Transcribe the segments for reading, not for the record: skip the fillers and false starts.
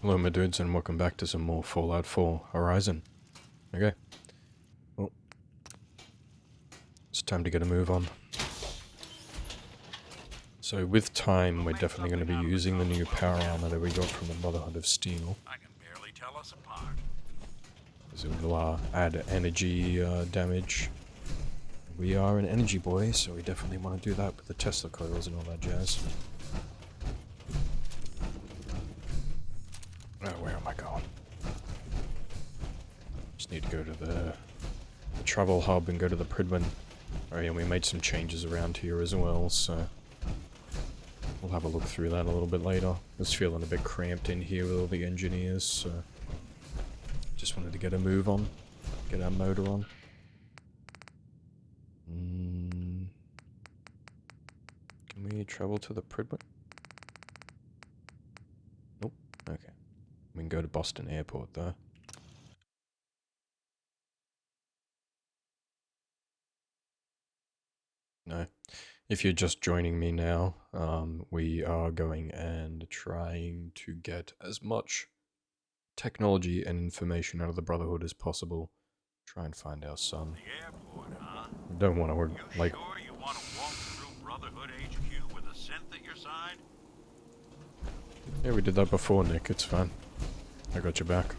Hello my dudes and welcome back to some more Fallout 4 Horizon. Okay. Well, it's time to get a move on. So with time, we're definitely going to be using the new power armor that we got from the Brotherhood of Steel. I can barely tell us apart. Because it will add energy damage. We are an energy boy, so we definitely want to do that with the Tesla coils and all that jazz. Oh, where am I going? Just need to go to the travel hub and go to the Pridwen. Oh yeah, we made some changes around here as well, so we'll have a look through that a little bit later. I was feeling a bit cramped in here with all the engineers, so just wanted to get a move on, get our motor on. Can we travel to the Pridwen? Nope. Okay. We can go to Boston Airport though. No. If you're just joining me now, we are going and trying to get as much technology and information out of the Brotherhood as possible. Try and find our son. The airport, huh? We don't want to, You like... sure you want to walk through Brotherhood HQ with a synth at your side? Yeah, we did that before, Nick. It's fine. I got your back.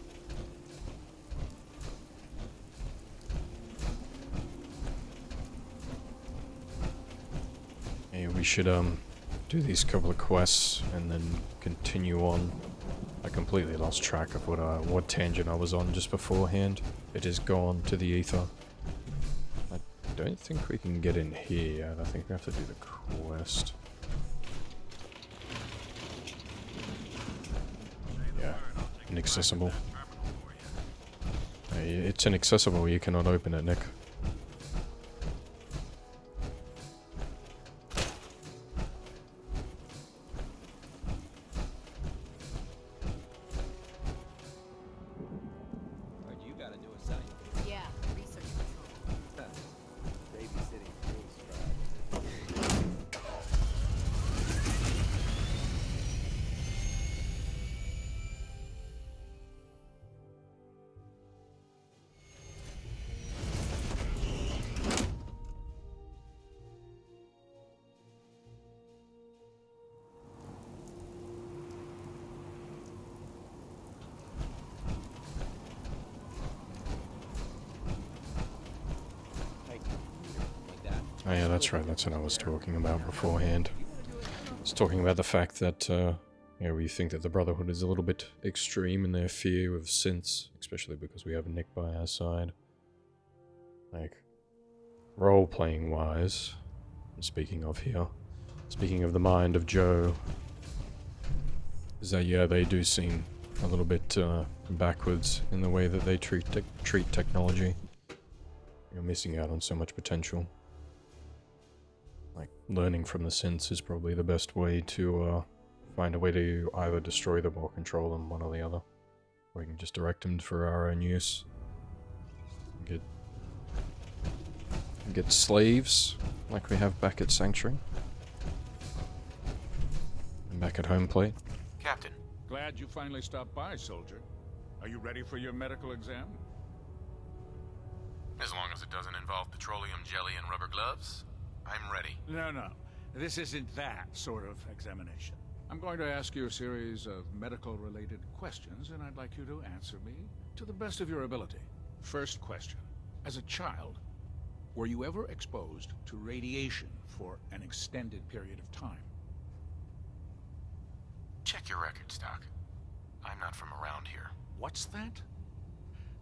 Hey, we should, do these couple of quests and then continue on. I completely lost track of what tangent I was on just beforehand. It is gone to the ether. I don't think we can get in here yet. I think we have to do the quest. Yeah, inaccessible. Hey, it's inaccessible. You cannot open it, Nick. Oh yeah, that's right, that's what I was talking about beforehand. I was talking about the fact that, we think that the Brotherhood is a little bit extreme in their fear of synths, especially because we have Nick by our side. Like, role-playing wise, speaking of here, speaking of the mind of Joe, is that, yeah, they do seem a little bit backwards in the way that they treat technology. You're missing out on so much potential. Like, learning from the synths is probably the best way to find a way to either destroy them or control them, one or the other. Or we can just direct them for our own use. Get slaves, like we have back at Sanctuary. And back at Home Plate. Captain. Glad you finally stopped by, soldier. Are you ready for your medical exam? As long as it doesn't involve petroleum jelly and rubber gloves, I'm ready. No. This isn't that sort of examination. I'm going to ask you a series of medical-related questions, and I'd like you to answer me to the best of your ability. First question. As a child, were you ever exposed to radiation for an extended period of time? Check your records, Doc. I'm not from around here. What's that?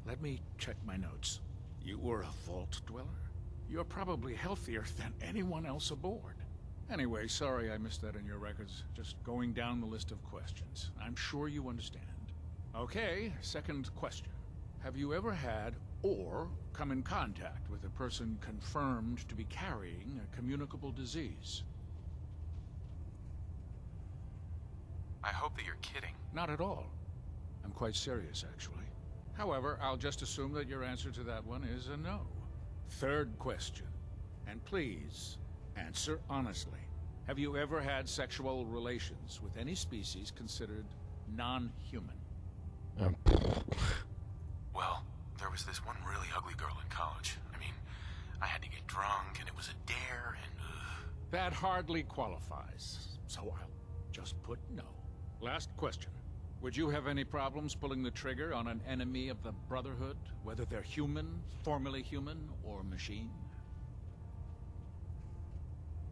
Let me check my notes. You were a vault dweller? You're probably healthier than anyone else aboard. Anyway, sorry I missed that in your records. Just going down the list of questions. I'm sure you understand. Okay, second question. Have you ever had or come in contact with a person confirmed to be carrying a communicable disease? I hope that you're kidding. Not at all. I'm quite serious, actually. However, I'll just assume that your answer to that one is a no. Third question. And please, answer honestly. Have you ever had sexual relations with any species considered non-human? Um, Well, there was this one really ugly girl in college. I mean, I had to get drunk, and it was a dare, and That hardly qualifies, so I'll just put no. Last question. Would you have any problems pulling the trigger on an enemy of the Brotherhood, whether they're human, formerly human, or machine?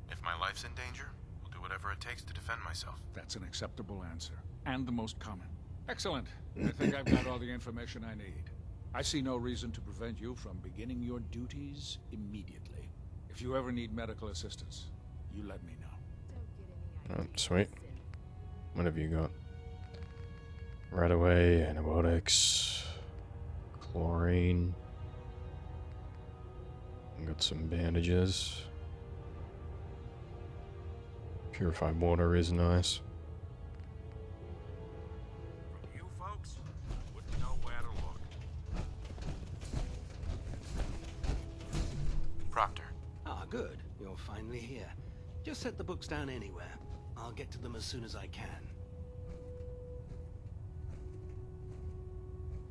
if my life's in danger, I'll do whatever it takes to defend myself. That's an acceptable answer, and the most common. Excellent. I think I've got all the information I need. I see no reason to prevent you from beginning your duties immediately. If you ever need medical assistance, you let me know. oh, sweet. What have you got? Right away, antibiotics, chlorine. Got some bandages. Purified water is nice. From you folks, wouldn't know where to look. Proctor, Ah, good. You're finally here. Just set the books down anywhere. I'll get to them as soon as I can.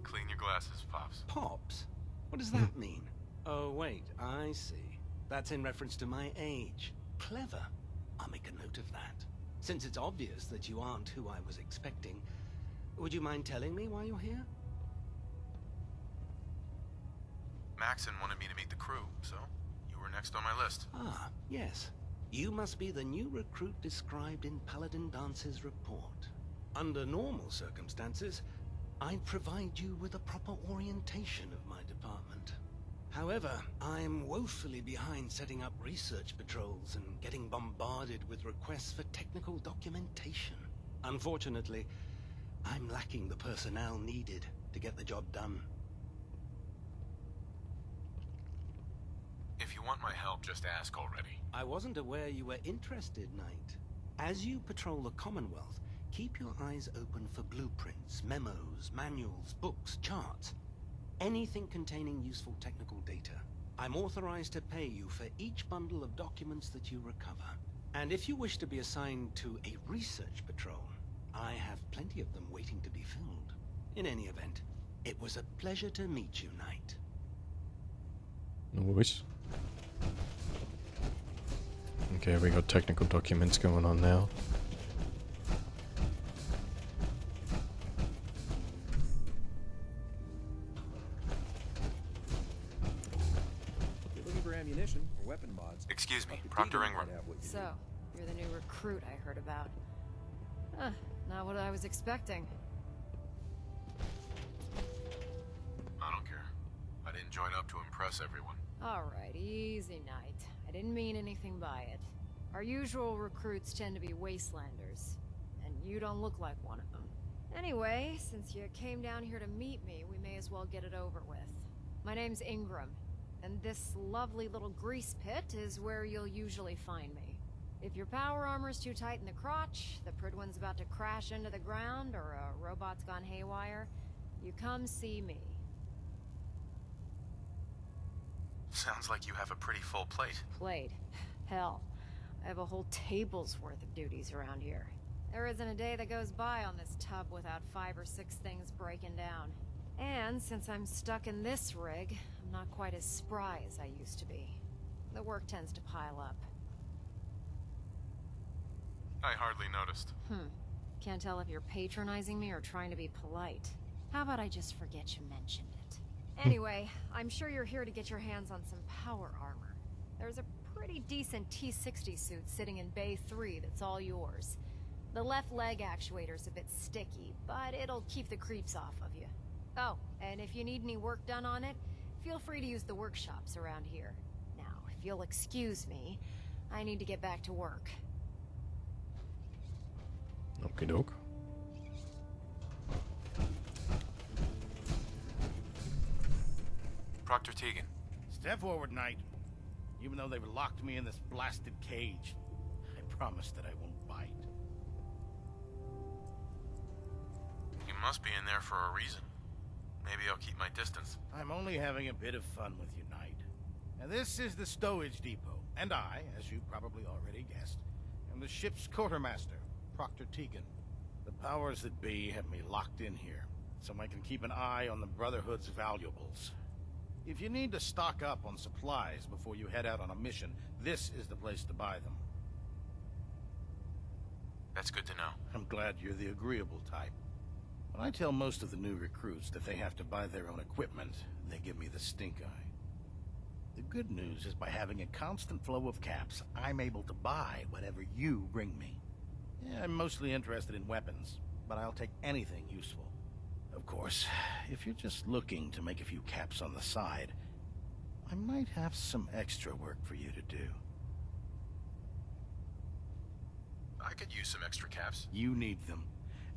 clean your glasses, Pops. Pops? What does that mean? Oh, wait, I see. That's in reference to my age. Clever. I'll make a note of that. Since it's obvious that you aren't who I was expecting, would you mind telling me why you're here? Maxon wanted me to meet the crew, so you were next on my list. Ah, yes. You must be the new recruit described in Paladin Dance's report. Under normal circumstances, I'd provide you with a proper orientation of my department. However, I'm woefully behind setting up research patrols and getting bombarded with requests for technical documentation. Unfortunately, I'm lacking the personnel needed to get the job done. If you want my help, just ask already. I wasn't aware you were interested, Knight. As you patrol the Commonwealth, keep your eyes open for blueprints, memos, manuals, books, charts. Anything containing useful technical data. I'm authorized to pay you for each bundle of documents that you recover. And if you wish to be assigned to a research patrol, I have plenty of them waiting to be filled. In any event, it was a pleasure to meet you, Knight. No worries. Okay, we got technical documents going on now. If you're looking for ammunition or weapon mods, Excuse me, Dr. Proctor Tegan Ingram. might have what you So, need. you're the new recruit I heard about. Huh, not what I was expecting. I don't care. I didn't join up to impress everyone. Alright, easy night. I didn't mean anything by it. Our usual recruits tend to be wastelanders, and you don't look like one of them. Anyway, since you came down here to meet me, we may as well get it over with. My name's Ingram, and this lovely little grease pit is where you'll usually find me. If your power armor's too tight in the crotch, the Pridwin's about to crash into the ground, or a robot's gone haywire, you come see me. Sounds like you have a pretty full plate. Plate. Hell, I have a whole table's worth of duties around here. There isn't a day that goes by on this tub without 5 or 6 things breaking down. And since I'm stuck in this rig, I'm not quite as spry as I used to be. The work tends to pile up. I hardly noticed. Can't tell if you're patronizing me or trying to be polite. How about I just forget you mentioned it? Anyway, I'm sure you're here to get your hands on some power armor. There's a pretty decent T-60 suit sitting in Bay 3 that's all yours. The left leg actuator's a bit sticky, but it'll keep the creeps off of you. Oh, and if you need any work done on it, feel free to use the workshops around here. Now, if you'll excuse me, I need to get back to work. Okie doke. Proctor Tegan. Step forward, Knight. Even though they've locked me in this blasted cage, I promise that I won't bite. You must be in there for a reason. Maybe I'll keep my distance. I'm only having a bit of fun with you, Knight. Now, this is the stowage depot, and I, as you probably already guessed, am the ship's quartermaster, Proctor Tegan. The powers that be have me locked in here, so I can keep an eye on the Brotherhood's valuables. If you need to stock up on supplies before you head out on a mission, this is the place to buy them. That's good to know. I'm glad you're the agreeable type. When I tell most of the new recruits that they have to buy their own equipment, they give me the stink eye. The good news is by having a constant flow of caps, I'm able to buy whatever you bring me. Yeah, I'm mostly interested in weapons, but I'll take anything useful. Of course, if you're just looking to make a few caps on the side, I might have some extra work for you to do. I could use some extra caps. You need them,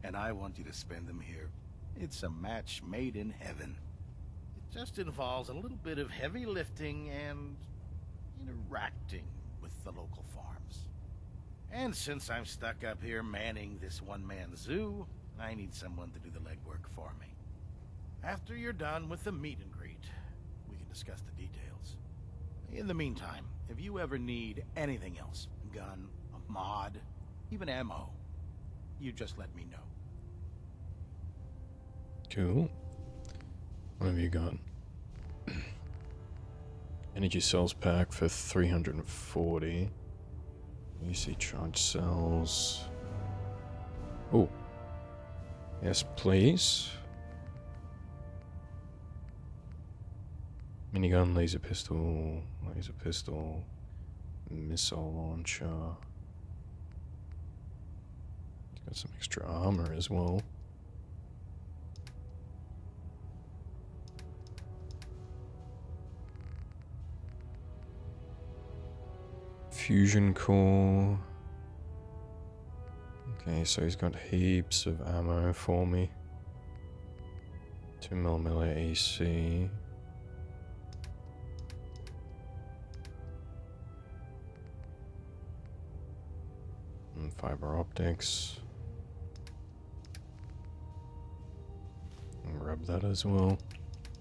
and I want you to spend them here. It's a match made in heaven. It just involves a little bit of heavy lifting and interacting with the local farms. And since I'm stuck up here manning this one-man zoo, I need someone to do the legwork for me. After you're done with the meet and greet, we can discuss the details. In the meantime, if you ever need anything else, a gun, a mod, even ammo, you just let me know. Cool. What have you got? Energy cells pack for 340. EC charge cells. Oh. Yes, please. Minigun, laser pistol, missile launcher. It's got some extra armor as well. Fusion core. Okay, so he's got heaps of ammo for me. 2mm AC. And fiber optics. And grab that as well.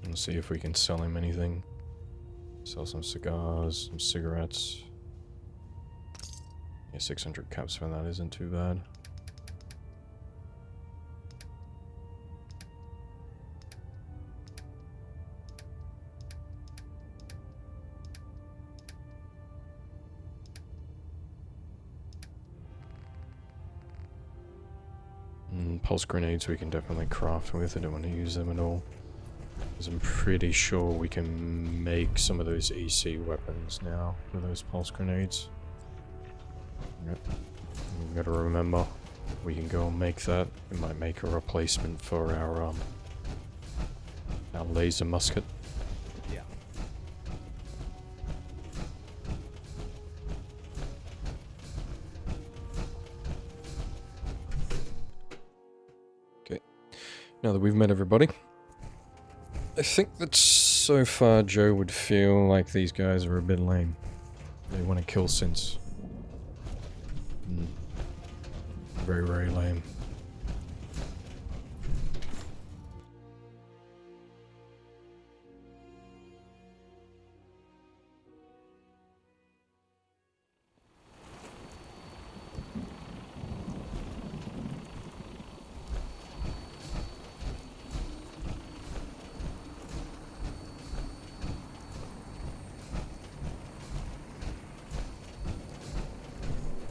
And see if we can sell him anything. Sell some cigars, some cigarettes. Yeah, 600 caps for that isn't too bad. Pulse grenades we can definitely craft with. I don't want to use them at all, because I'm pretty sure we can make some of those EC weapons now with those pulse grenades. Yep. We've got to remember, we can go and make that. We might make a replacement for our laser musket. Yeah. Okay. Now that we've met everybody, I think that so far Joe would feel like these guys are a bit lame. They want to kill Synths. Very, very lame.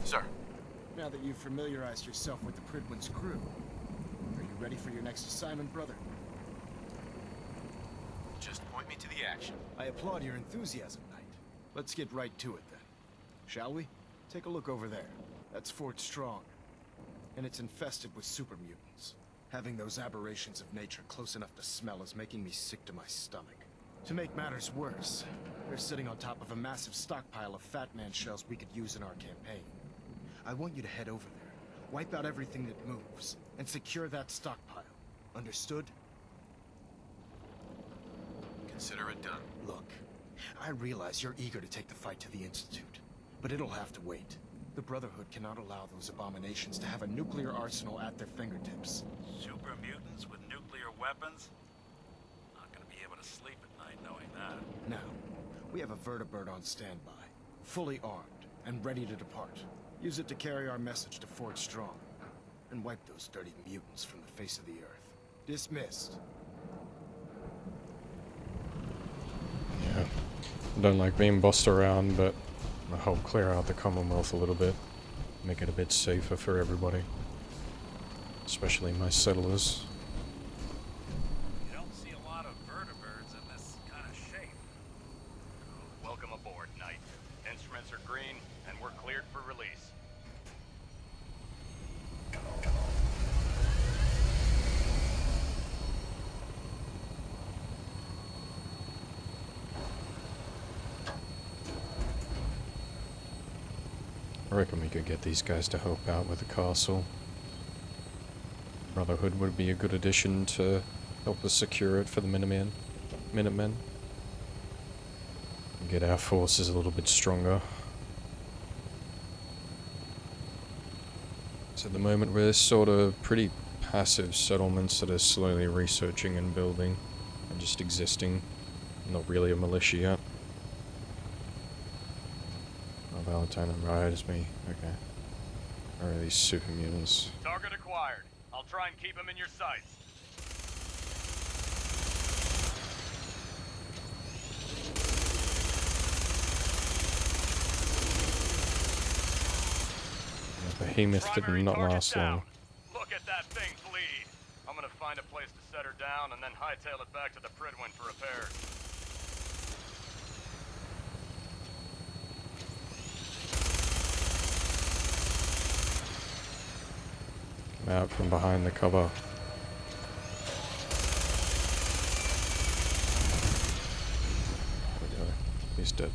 Sir. Now that you've familiarized yourself with the Pridwin's crew, are you ready for your next assignment, brother? Just point me to the action. I applaud your enthusiasm, Knight. Let's get right to it, then. Shall we? Take a look over there. That's Fort Strong. And it's infested with super mutants. Having those aberrations of nature close enough to smell is making me sick to my stomach. To make matters worse, they're sitting on top of a massive stockpile of Fat Man shells we could use in our campaign. I want you to head over there, wipe out everything that moves, and secure that stockpile. Understood? Consider it done. Look, I realize you're eager to take the fight to the Institute, but it'll have to wait. The Brotherhood cannot allow those abominations to have a nuclear arsenal at their fingertips. Super mutants with nuclear weapons? Not gonna be able to sleep at night knowing that. Now, we have a vertibird on standby, fully armed and ready to depart. Use it to carry our message to Fort Strong, and wipe those dirty mutants from the face of the earth. Dismissed. Yeah. I don't like being bossed around, but I'll help clear out the Commonwealth a little bit. Make it a bit safer for everybody. Especially my settlers. You don't see a lot of vertebrates in this kind of shape. Welcome aboard, Knight. Instruments are green, and we're cleared for release. I reckon we could get these guys to help out with the castle. Brotherhood would be a good addition to help us secure it for the Minutemen. Get our forces a little bit stronger. So at the moment we're sort of pretty passive settlements that are slowly researching and building and just existing. Not really a militia yet. Oh, Valentine and Riot is me. Okay. Where are these super mutants? Target acquired. I'll try and keep him in your sights. The behemoth did Primary not target last down. long. Look at that thing bleed. I'm gonna find a place to set her down and then hightail it back to the Pridwin for repairs. Come out from behind the cover. There we go. He's dead.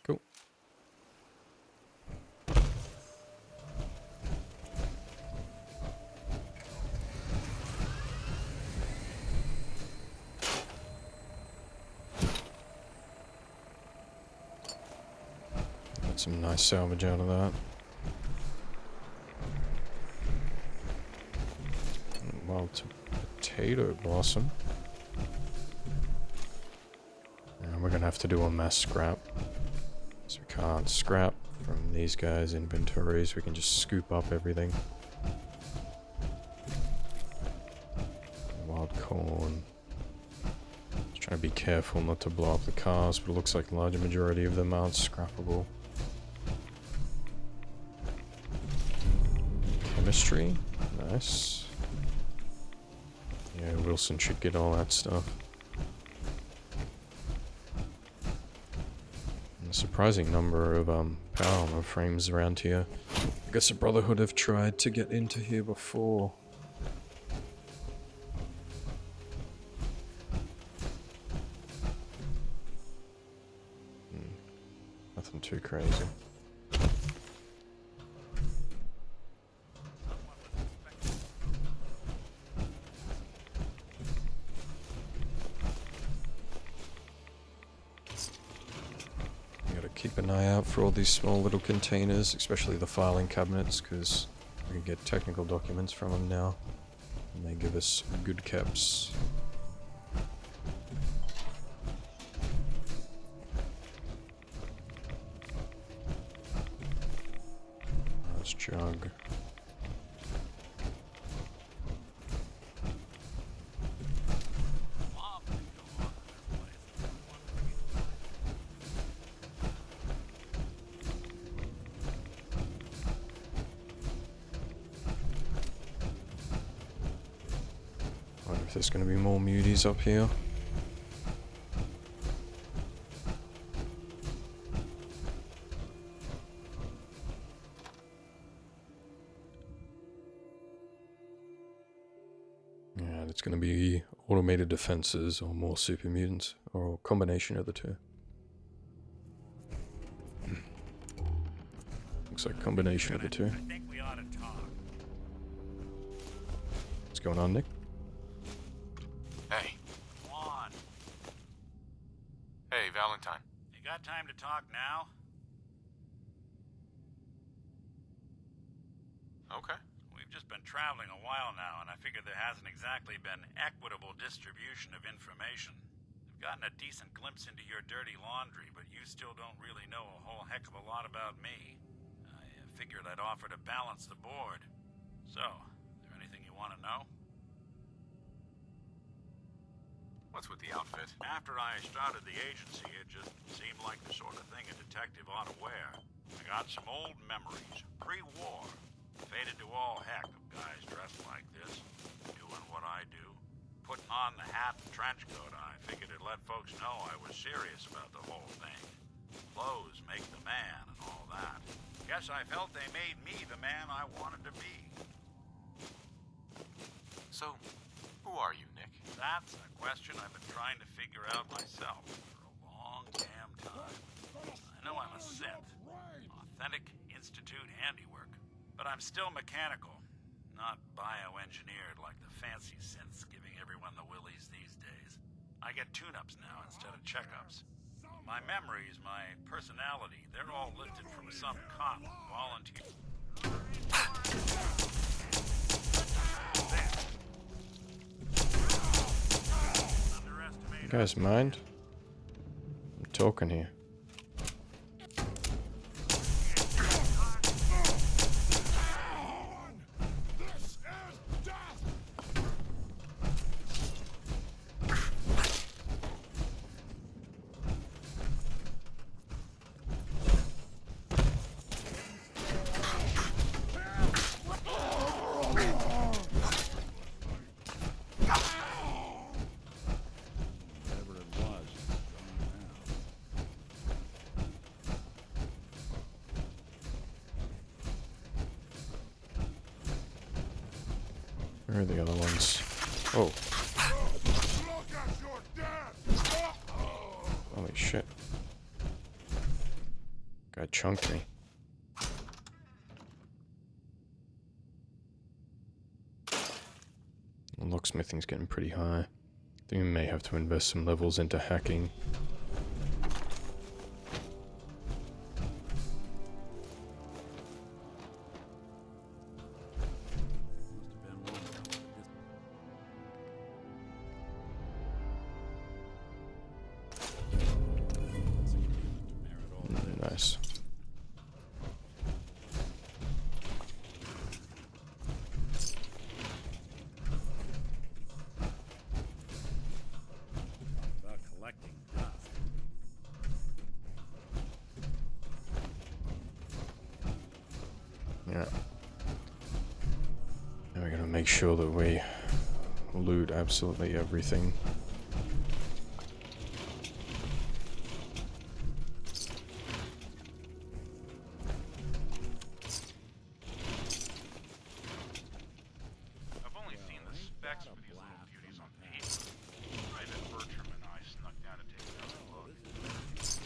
Cool. Got some nice salvage out of that. Wild potato blossom. And we're gonna have to do a mass scrap. So we can't scrap from these guys' inventories, we can just scoop up everything. Wild corn. Just trying to be careful not to blow up the cars, but it looks like the larger majority of them aren't scrappable. Chemistry, nice. Yeah, Wilson should get all that stuff. Surprising number of power armor frames around here. I guess the Brotherhood have tried to get into here before. Nothing too crazy. Keep an eye out for all these small little containers, especially the filing cabinets, because we can get technical documents from them now, and they give us good caps. That's jug. Wonder if there's going to be more muties up here. Yeah, it's going to be automated defenses or more super mutants, or a combination of the two. Looks like a combination of the two. I think we ought to talk. What's going on, Nick? Hey. Come on. Hey, Valentine. You got time to talk now? Okay. We've just been traveling a while now, and I figure there hasn't exactly been equitable distribution of information. I've gotten a decent glimpse into your dirty laundry, but you still don't really know a whole heck of a lot about me. I figured I'd offer to balance the board. So, is there anything you want to know? What's with the outfit? After I started the agency, it just seemed like the sort of thing a detective ought to wear. I got some old memories, pre-war. Faded to all heck of guys dressed like this, doing what I do. Putting on the hat and trench coat, I figured it'd let folks know I was serious about the whole thing. Clothes make the man and all that. Guess I felt they made me the man I wanted to be. So, who are you, Nick? That's a question I've been trying to figure out myself for a long damn time. I know I'm a synth, authentic institute handiwork, but I'm still mechanical, not bioengineered like the fancy synths giving everyone the willies these days. I get tune-ups now instead of checkups. My memories, my personality, they're all lifted from some cop volunteer. You guys mind? I'm talking here. Where are the other ones? Oh. Holy shit. Guy chunked me. Locksmithing's getting pretty high. I think we may have to invest some levels into hacking. Nice. About collecting dust. Yeah. Now we gotta make sure that we loot absolutely everything. I've only seen the specs for these little beauties on paper. Private Bertram and I snuck down to take another look.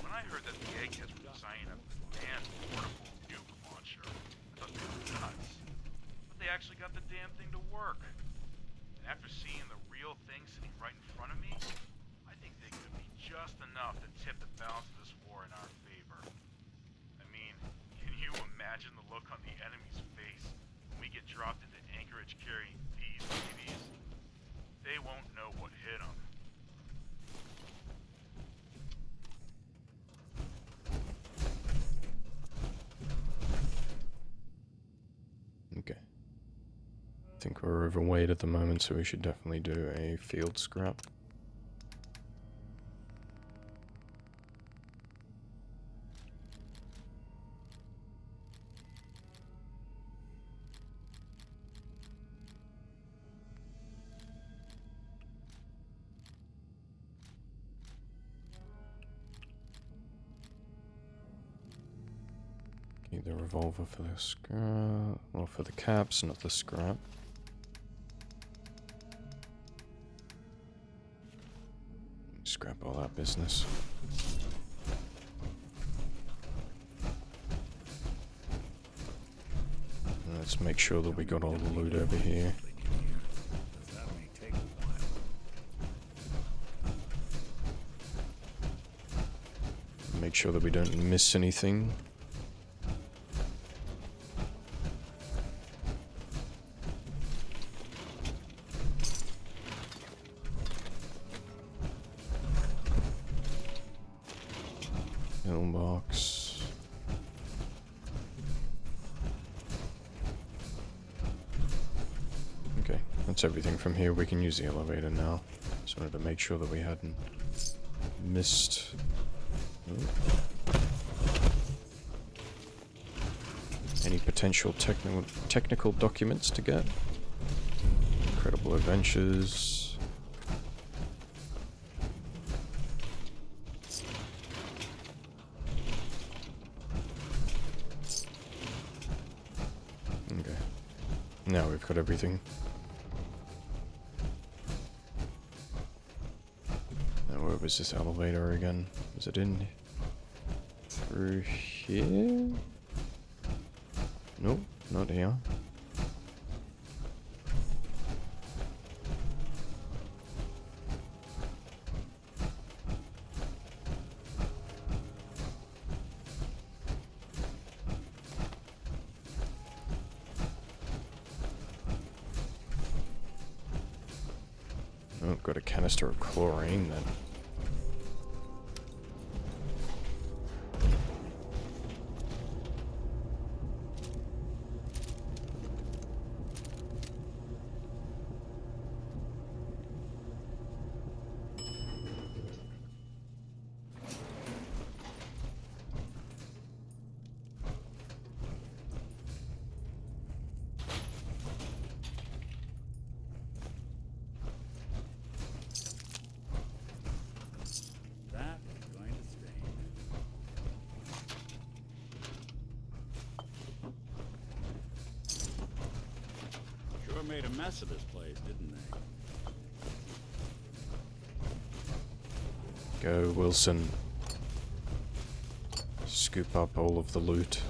When I heard that the eggheads were designing a banned portable nuke launcher, I thought they were nuts. But they actually got the damn thing to work. And after seeing the real thing sitting right in front of me, I think they could be just enough to tip the balance of this war in our favor. I mean, can you imagine the look on the enemy's face when we get dropped into Anchorage carrying these babies? They won't know what hit them. Okay. I think we're overweight at the moment, so we should definitely do a field scrap. Keep the revolver for the scrap, or for the caps, not the scrap. Scrap all that business. Let's make sure that we got all the loot over here. That may take a while. make sure that we don't miss anything. Mailbox. Okay, that's everything from here. We can use the elevator now. Just wanted to make sure that we hadn't missed. Any potential technical documents to get? Incredible adventures. Okay. Now we've got everything. Now where was this elevator again? Was it in through here? Nope, not here. Oh, got a canister of chlorine then. Made a mess of this place, didn't they? Go, Wilson. Scoop up all of the loot.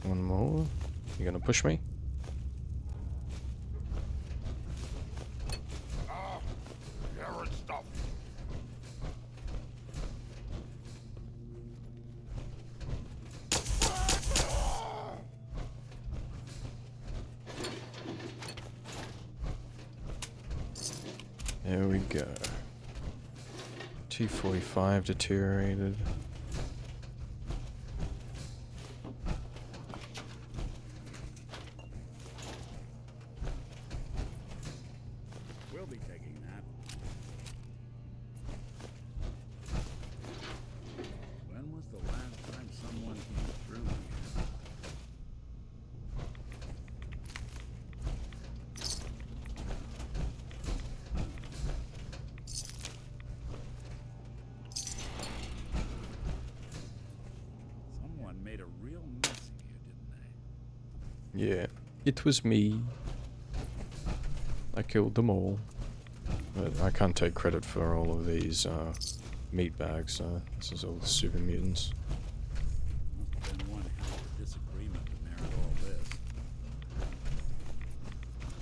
One more. You gonna push me? There we go. T-45 deteriorated. We'll be taking that. When was the last time someone came through here? Someone made a real mess of you, didn't they? Yeah, it was me. I killed them all. But I can't take credit for all of these meat bags. This is all the super mutants. Must have been one hell of a disagreement to merit all this.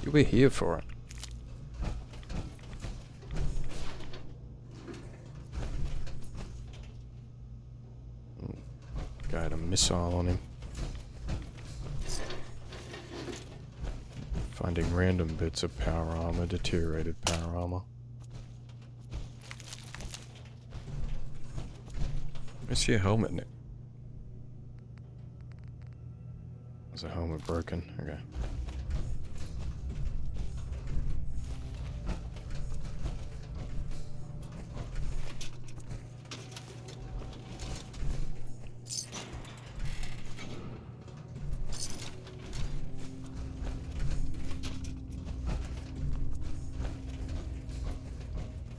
You were here for it. Guy had a missile on him. Finding random bits of power armor, deteriorated power armor. I see a helmet in it. Is a helmet broken? Okay.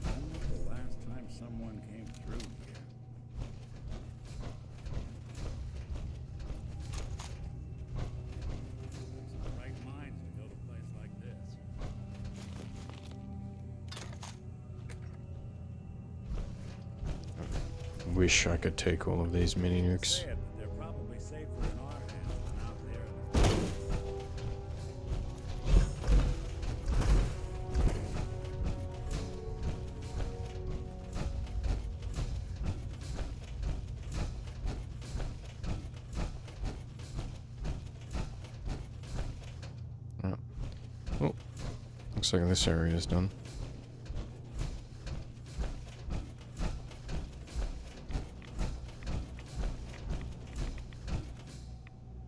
When was the last time someone came through here? It's the right minds to go to a place like this. Wish I could take all of these mini nukes. Say it, but they're probably safer in our hands than out there in the field. Oh, looks like this area is done.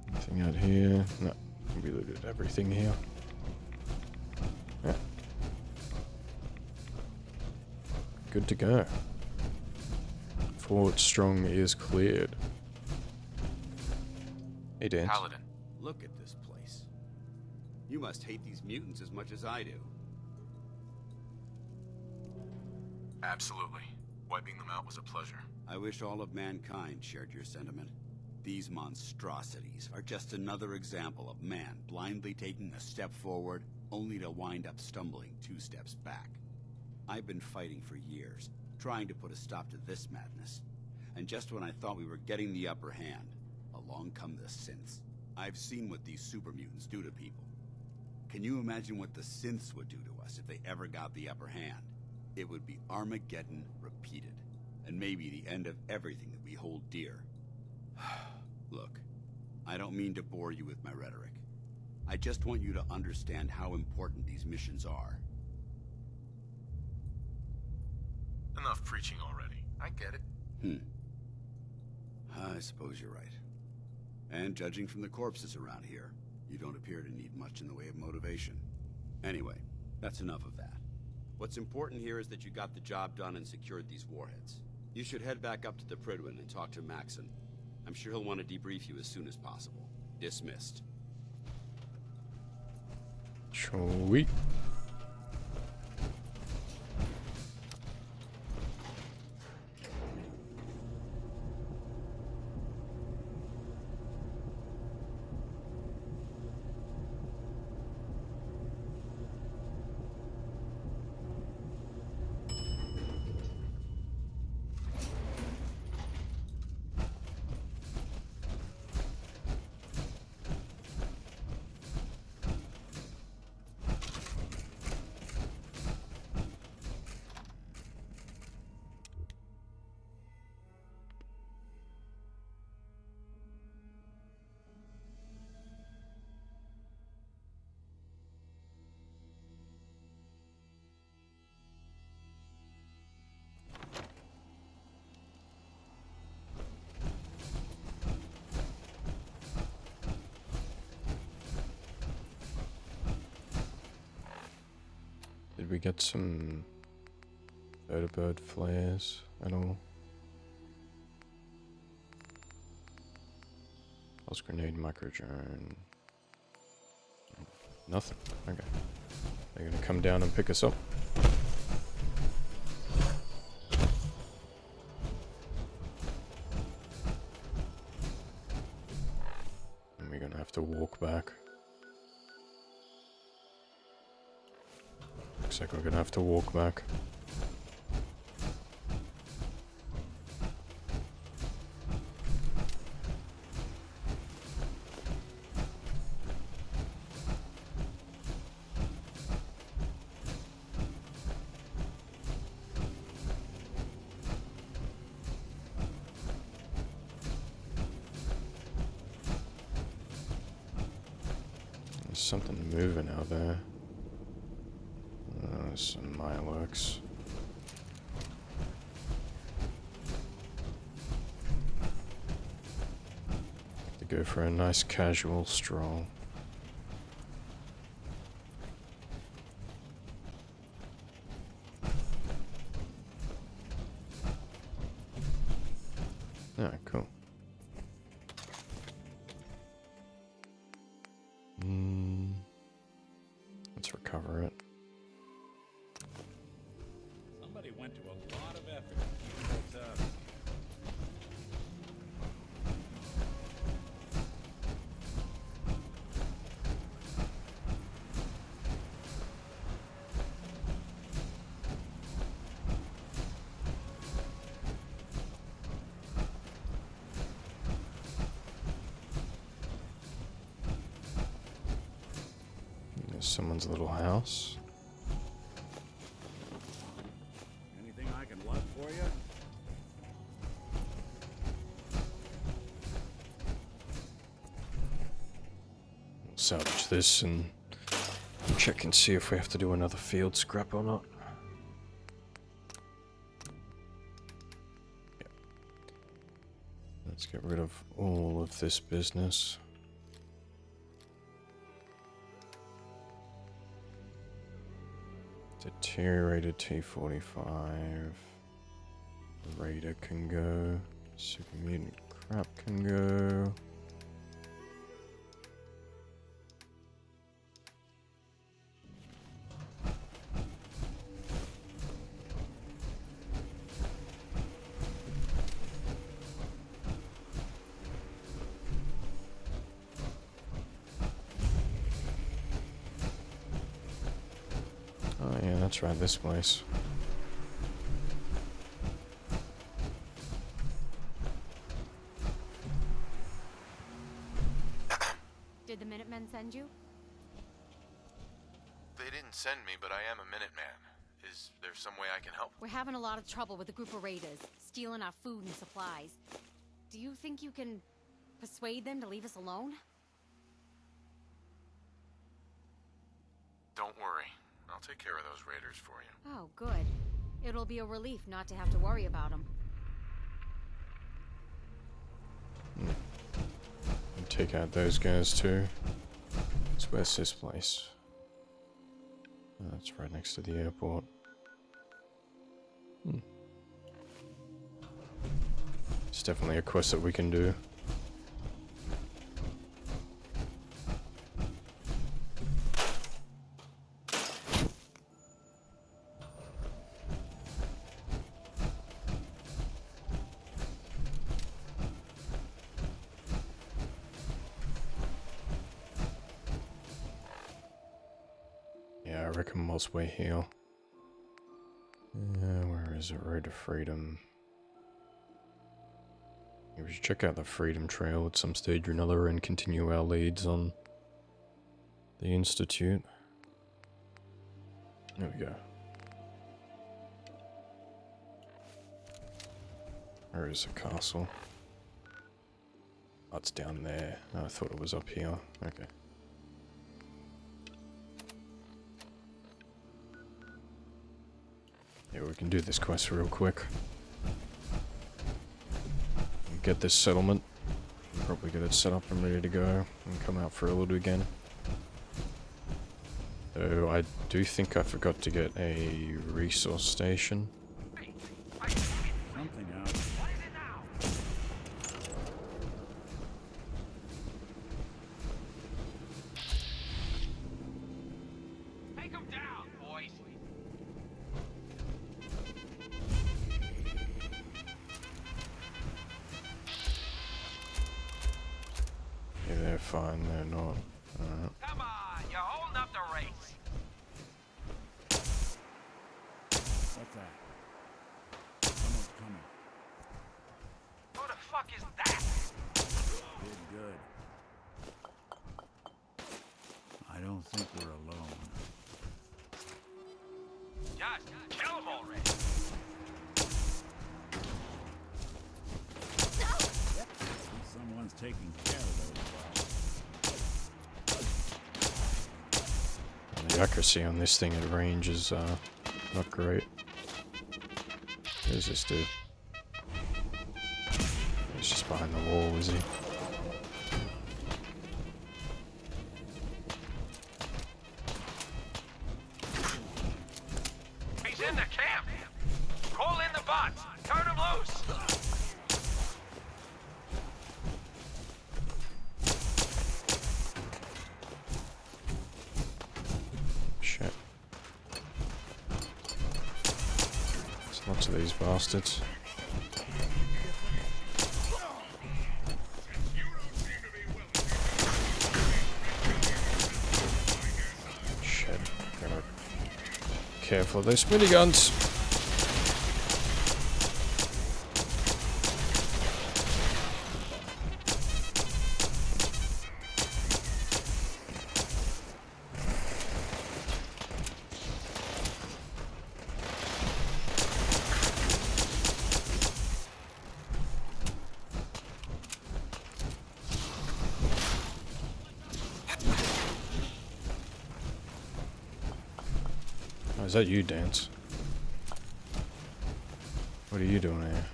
Anything out here? No, we looted everything here. Yeah. Good to go. Fort Strong is cleared. Hey, Dan. Paladin. Look at this place. You must hate these mutants as much as I do. Absolutely. Wiping them out was a pleasure. I wish all of mankind shared your sentiment. These monstrosities are just another example of man blindly taking a step forward, only to wind up stumbling 2 steps back. I've been fighting for years, trying to put a stop to this madness. And just when I thought we were getting the upper hand, along come the synths. I've seen what these super mutants do to people. Can you imagine what the synths would do to us if they ever got the upper hand? It would be Armageddon repeated, and maybe the end of everything that we hold dear. Look, I don't mean to bore you with my rhetoric. I just want you to understand how important these missions are. Enough preaching already. I get it. I suppose you're right. And judging from the corpses around here, you don't appear to need much in the way of motivation. Anyway, that's enough of that. What's important here is that you got the job done and secured these warheads. You should head back up to the Pridwin and talk to Maxon. I'm sure he'll want to debrief you as soon as possible. Dismissed. Sweet. Did we get some vertibird flares at all? Pulse grenade, micro drone. Nothing. Okay. They're gonna come down and pick us up. And we're gonna have to walk back. Looks like we're gonna have to walk back. There's something moving out there. Some Mileworks. To go for a nice casual stroll. Ah, cool. Let's recover it. Somebody went to a lot of effort to keep folks out. There's someone's little house. Anything I can lug for you? We'll salvage this and check and see if we have to do another field scrap or not. Yeah. Let's get rid of all of this business. Deteriorated T-45. Raider can go. Super mutant crap can go. Oh yeah, that's right, this place. Did the Minutemen send you? They didn't send me, but I am a Minuteman. Is there some way I can help? We're having a lot of trouble with a group of raiders, stealing our food and supplies. Do you think you can persuade them to leave us alone? Don't worry. I'll take care of those raiders for you. Oh, good. It'll be a relief not to have to worry about them. And take out those guys too. So where's this place? Oh, that's right next to the airport. It's definitely a quest that we can do. Yeah, I reckon whilst we're here. Where is it? Road to Freedom. Yeah, we should check out the Freedom Trail at some stage or another and continue our leads on the Institute. There we go. Where is the castle? Oh, it's down there. Oh, I thought it was up here. Okay. Yeah, we can do this quest real quick. Get this settlement. Probably get it set up and ready to go. And come out for a little again. Though I do think I forgot to get a resource station. Something out. Take him down, boys. Yeah, they're fine, they're not. Alright. Come on, you're holding up the race. What's that? Someone's coming. Who the fuck is that? Did good. I don't think we're alone. Just kill him already. Someone's taking care of those guys. The accuracy on this thing at range is not great. Who's this dude? He's just behind the wall, is he? He's in the camp. Call in the bots. Turn him loose. Shit. There's lots of these bastards. Shit. Gotta careful of those miniguns. Oh, is that you, Dance? What are you doing here?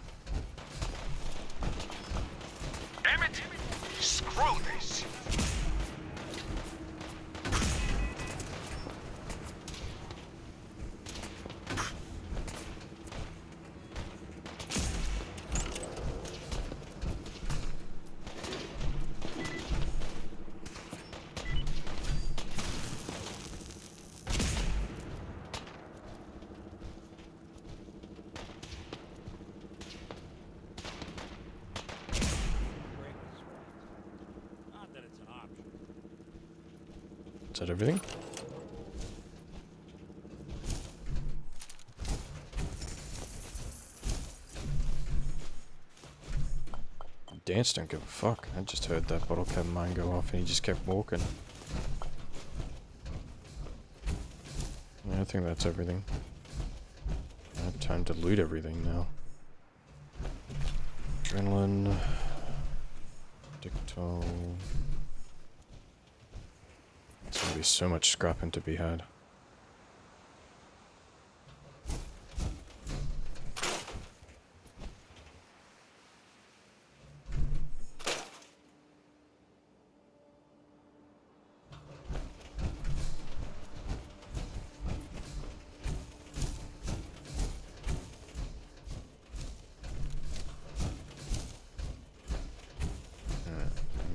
Damn it! Screw this. Not that it's an option. Is that everything? Dance don't give a fuck. I just heard that bottle cap mine go off and he just kept walking. Yeah, I think that's everything. I have time to loot everything now. Adrenaline. Dictol. There's gonna be so much scrapping to be had.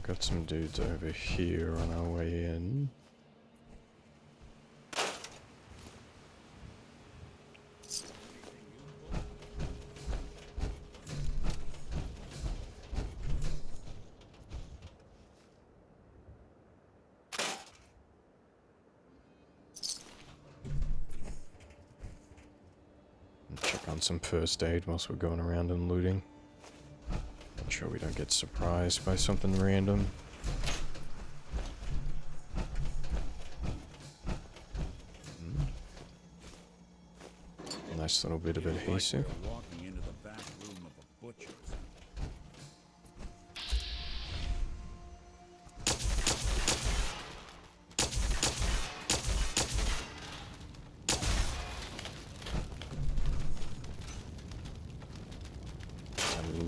Got some dudes over here on our way in. Check on some first aid whilst we're going around and looting. Make sure we don't get surprised by something random. Nice little bit of adhesive. Walking into the back room of a butcher's.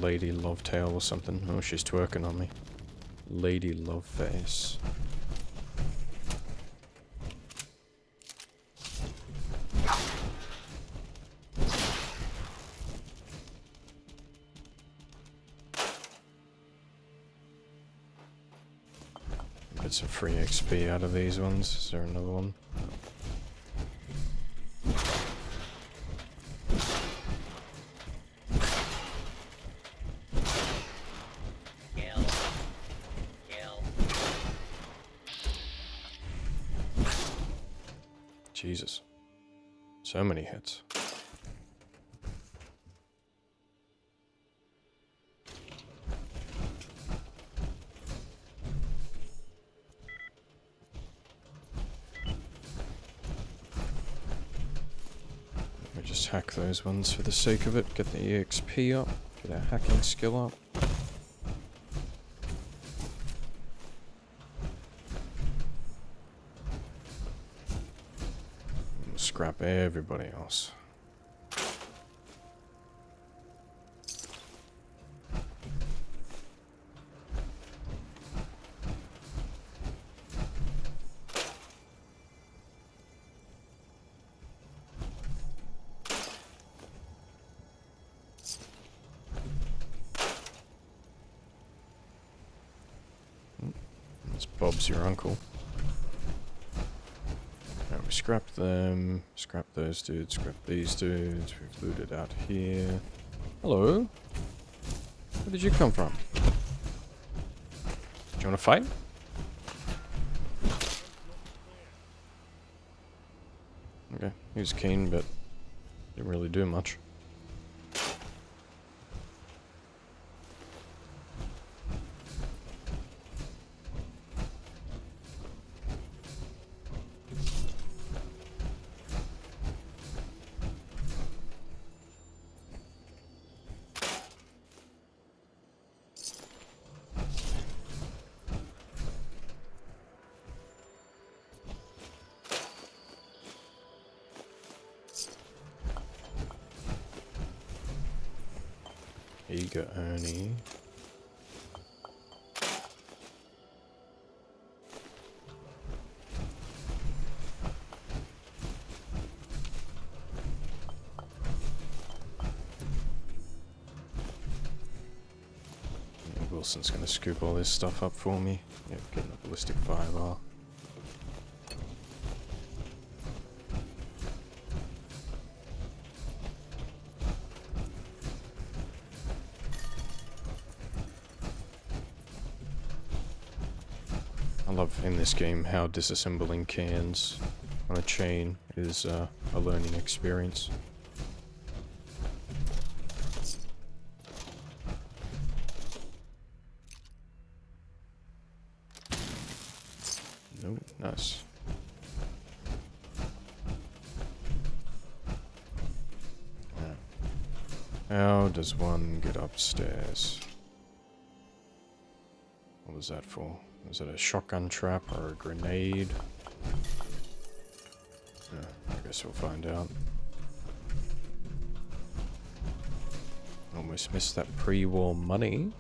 Lady Love Tail or something. Oh, she's twerking on me. Lady Love Face. Get some free XP out of these ones. Is there another one? Jesus. So many hits. We just hack those ones for the sake of it. Get the EXP up. Get our hacking skill up. scrap everybody else. Bob's your uncle. Right, we scrapped them, scrapped those dudes, scrapped these dudes, we've looted out here. Hello? Where did you come from? Do you want to fight? Okay, he was keen, but didn't really do much. Eager Ernie. Wilson's gonna scoop all this stuff up for me. Yeah, getting a ballistic fireball. I love in this game how disassembling cans on a chain is a learning experience. Oh, nice. How does one get upstairs? What was that for? Was it a shotgun trap or a grenade? Yeah, I guess we'll find out. Almost missed that pre-war money.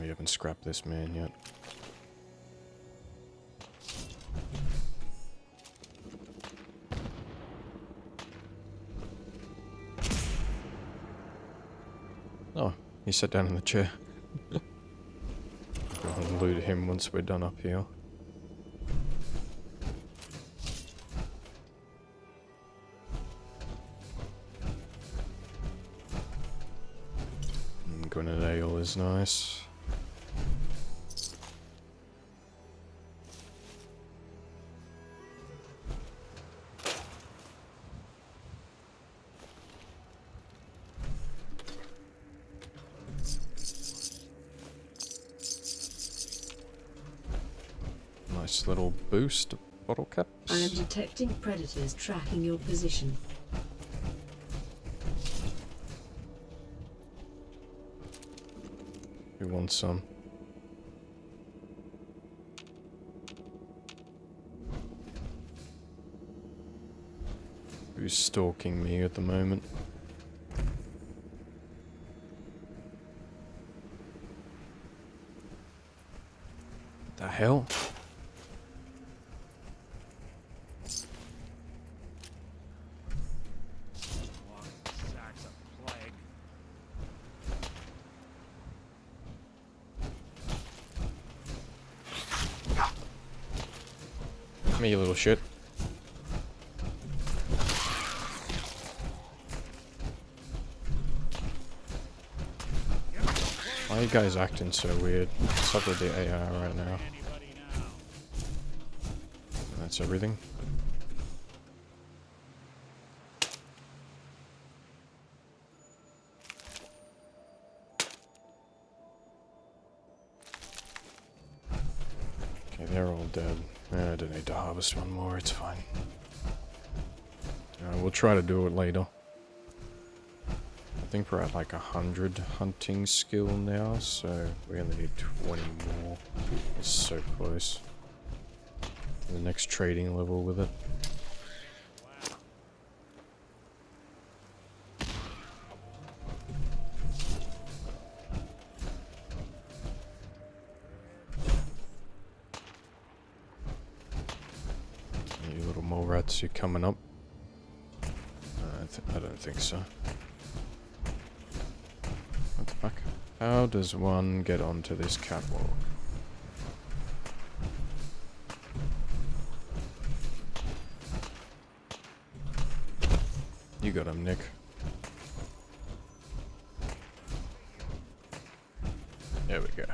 We haven't scrapped this man yet. Oh, he sat down in the chair. Go and loot him once we're done up here. And grenade ale is nice. Nice little boost of bottle caps. I am detecting predators tracking your position. Who wants some? Who's stalking me at the moment? The hell? Come here, you little shit. Why are you guys acting so weird? What's up with the AI right now? That's everything. all dead. I don't need to harvest one more, it's fine. We'll try to do it later. I think we're at like 100 hunting skill now, so we only need 20 more. It's so close. The next trading level with it. You little mole rats, you're coming up. I don't think so. What the fuck? How does one get onto this catwalk? You got him, Nick. There we go.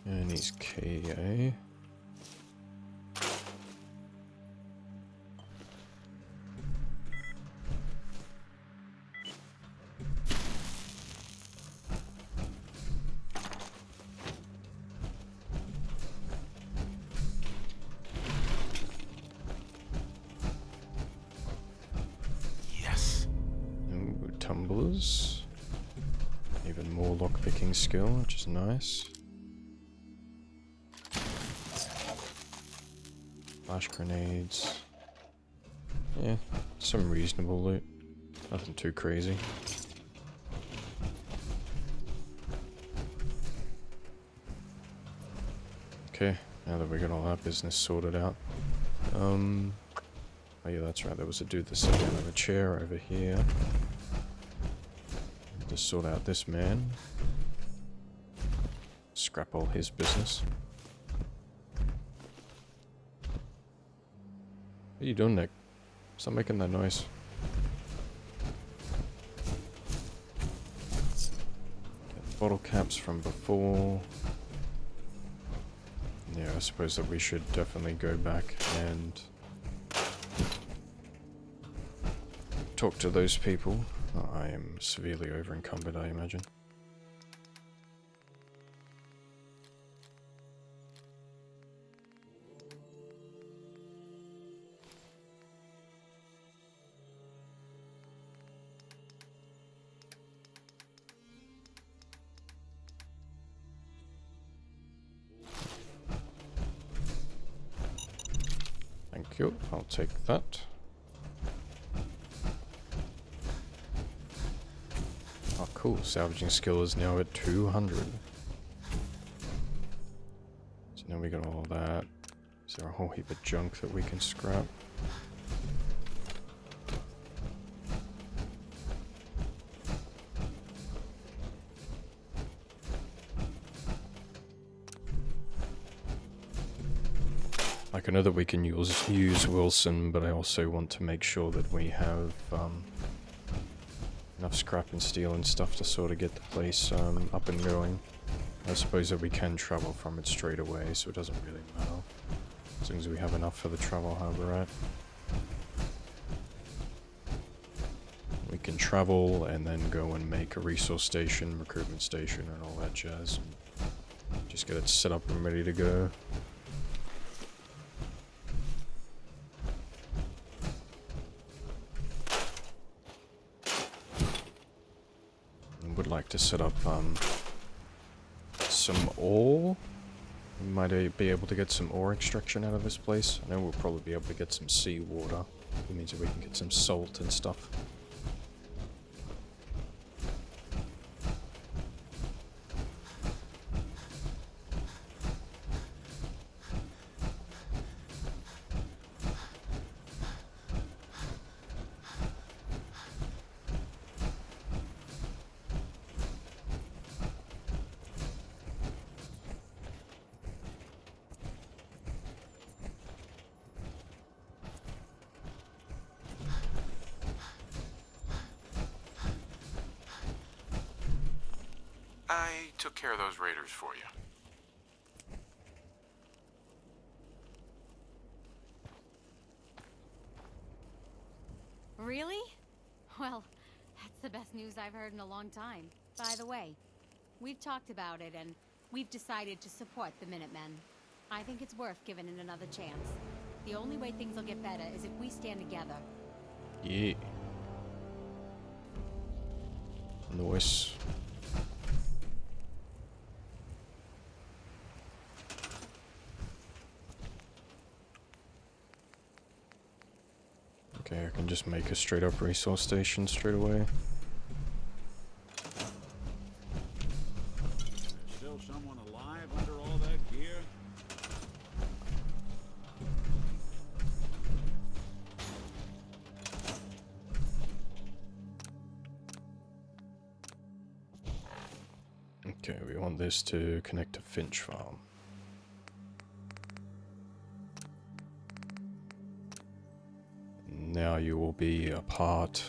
And he's KA. Yes. Ooh, tumblers. Even more lockpicking skill, which is nice. Flash grenades. Yeah, some reasonable loot. Nothing too crazy. Okay, now that we got all our business sorted out. Oh yeah, that's right, there was a dude that sat down in a chair over here. Just sort out this man. Scrap all his business. What are you doing, Nick? Stop making that noise. Get bottle caps from before. Yeah, I suppose that we should definitely go back and talk to those people. Oh, I am severely over encumbered, I imagine. Thank you, I'll take that. Oh cool, salvaging skill is now at 200. So now we got all that. Is there a whole heap of junk that we can scrap? Like, I know that we can use Wilson, but I also want to make sure that we have enough scrap and steel and stuff to sort of get the place up and going. I suppose that we can travel from it straight away, so it doesn't really matter. As long as we have enough for the travel harbor, right? We can travel and then go and make a resource station, recruitment station, and all that jazz. And just get it set up and ready to go. Would like to set up some ore. We might be able to get some ore extraction out of this place. I know we'll probably be able to get some seawater. It means that we can get some salt and stuff. I took care of those raiders for you. Really? Well, that's the best news I've heard in a long time. By the way, we've talked about it and we've decided to support the Minutemen. I think it's worth giving it another chance. The only way things will get better is if we stand together. Yeah. Nice. Okay, I can just make a straight up resource station straight away. Still someone alive under all that gear? Okay, we want this to connect to Finch Farm. Now you will be a part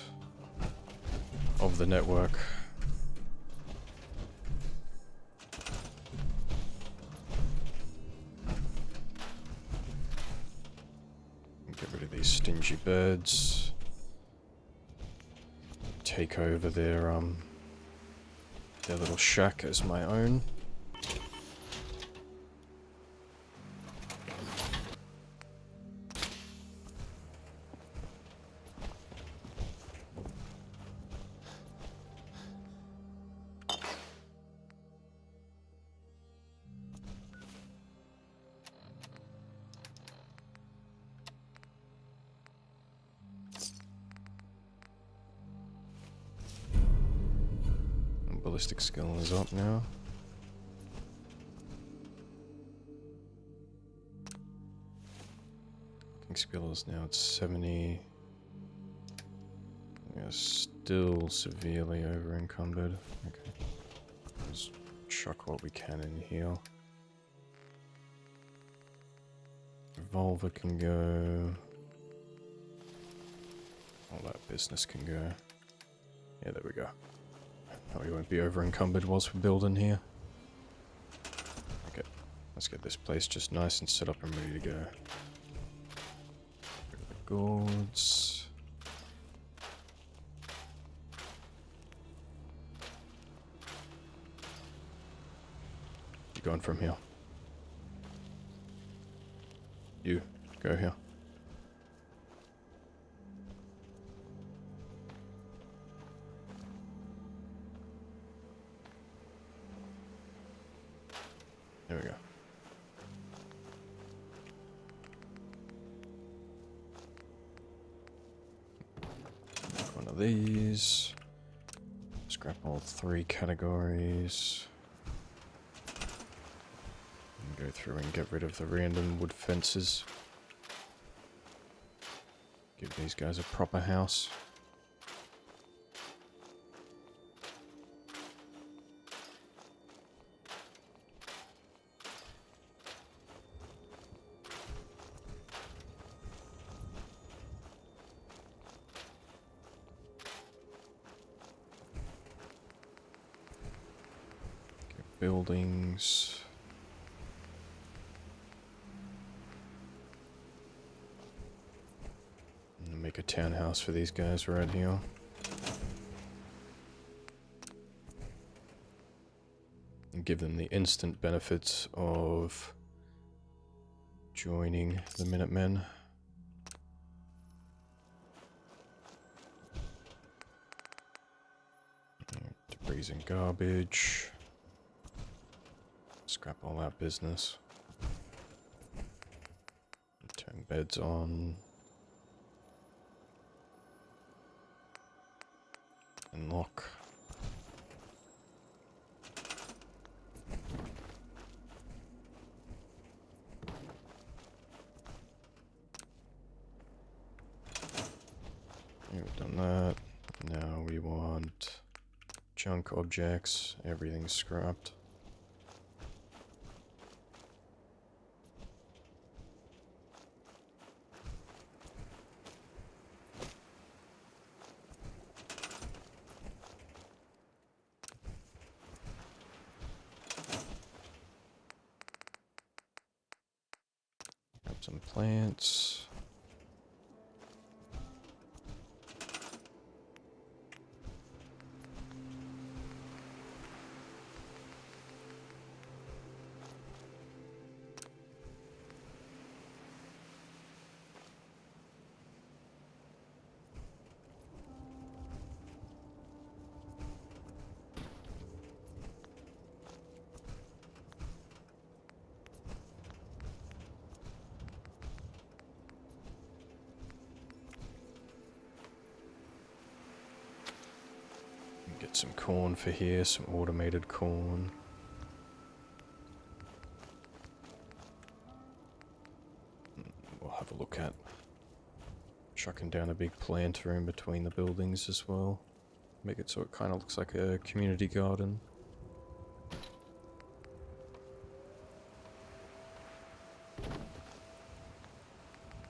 of the network. Get rid of these stingy birds. Take over their little shack as my own. Ballistic skill is up now. I think skill is now at 70. Yeah, still severely over encumbered. Okay. Let's chuck what we can in here. Revolver can go. All that business can go. Yeah, there we go. Oh, we won't be over encumbered whilst we're building here. Okay, let's get this place just nice and set up and ready to go. Rid of the gourds. You going from here? You, go here. There we go. Make one of these. Scrap all 3 categories. And go through and get rid of the random wood fences. Give these guys a proper house. Buildings. And make a townhouse for these guys right here. And give them the instant benefits of joining the Minutemen. Debris and garbage. Scrap all that business. Turn beds on. And lock. Yeah, we've done that. Now we want junk objects. Everything's scrapped. Grab some plants. Some corn for here, some automated corn. We'll have a look at chucking down a big planter in between the buildings as well. Make it so it kind of looks like a community garden.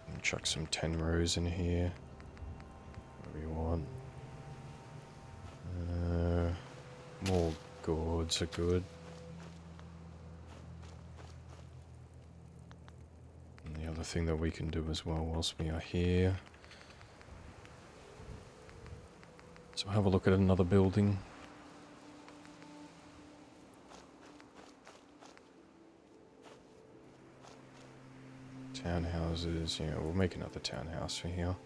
And chuck some 10 rows in here. Whatever you want. More gourds are good. And the other thing that we can do as well whilst we are here. So have a look at another building. Townhouses, yeah, we'll make another townhouse for here.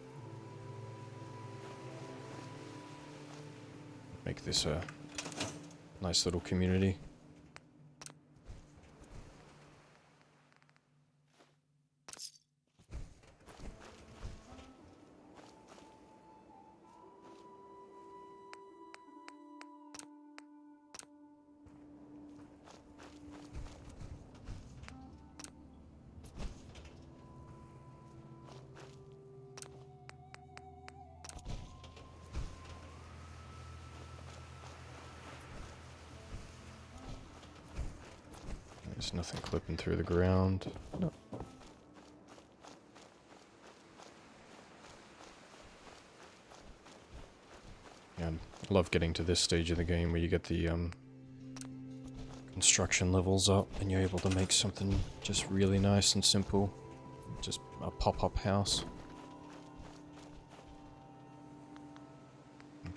Make this a nice little community. There's nothing clipping through the ground. No. Yeah, I love getting to this stage of the game where you get the construction levels up and you're able to make something just really nice and simple. Just a pop-up house.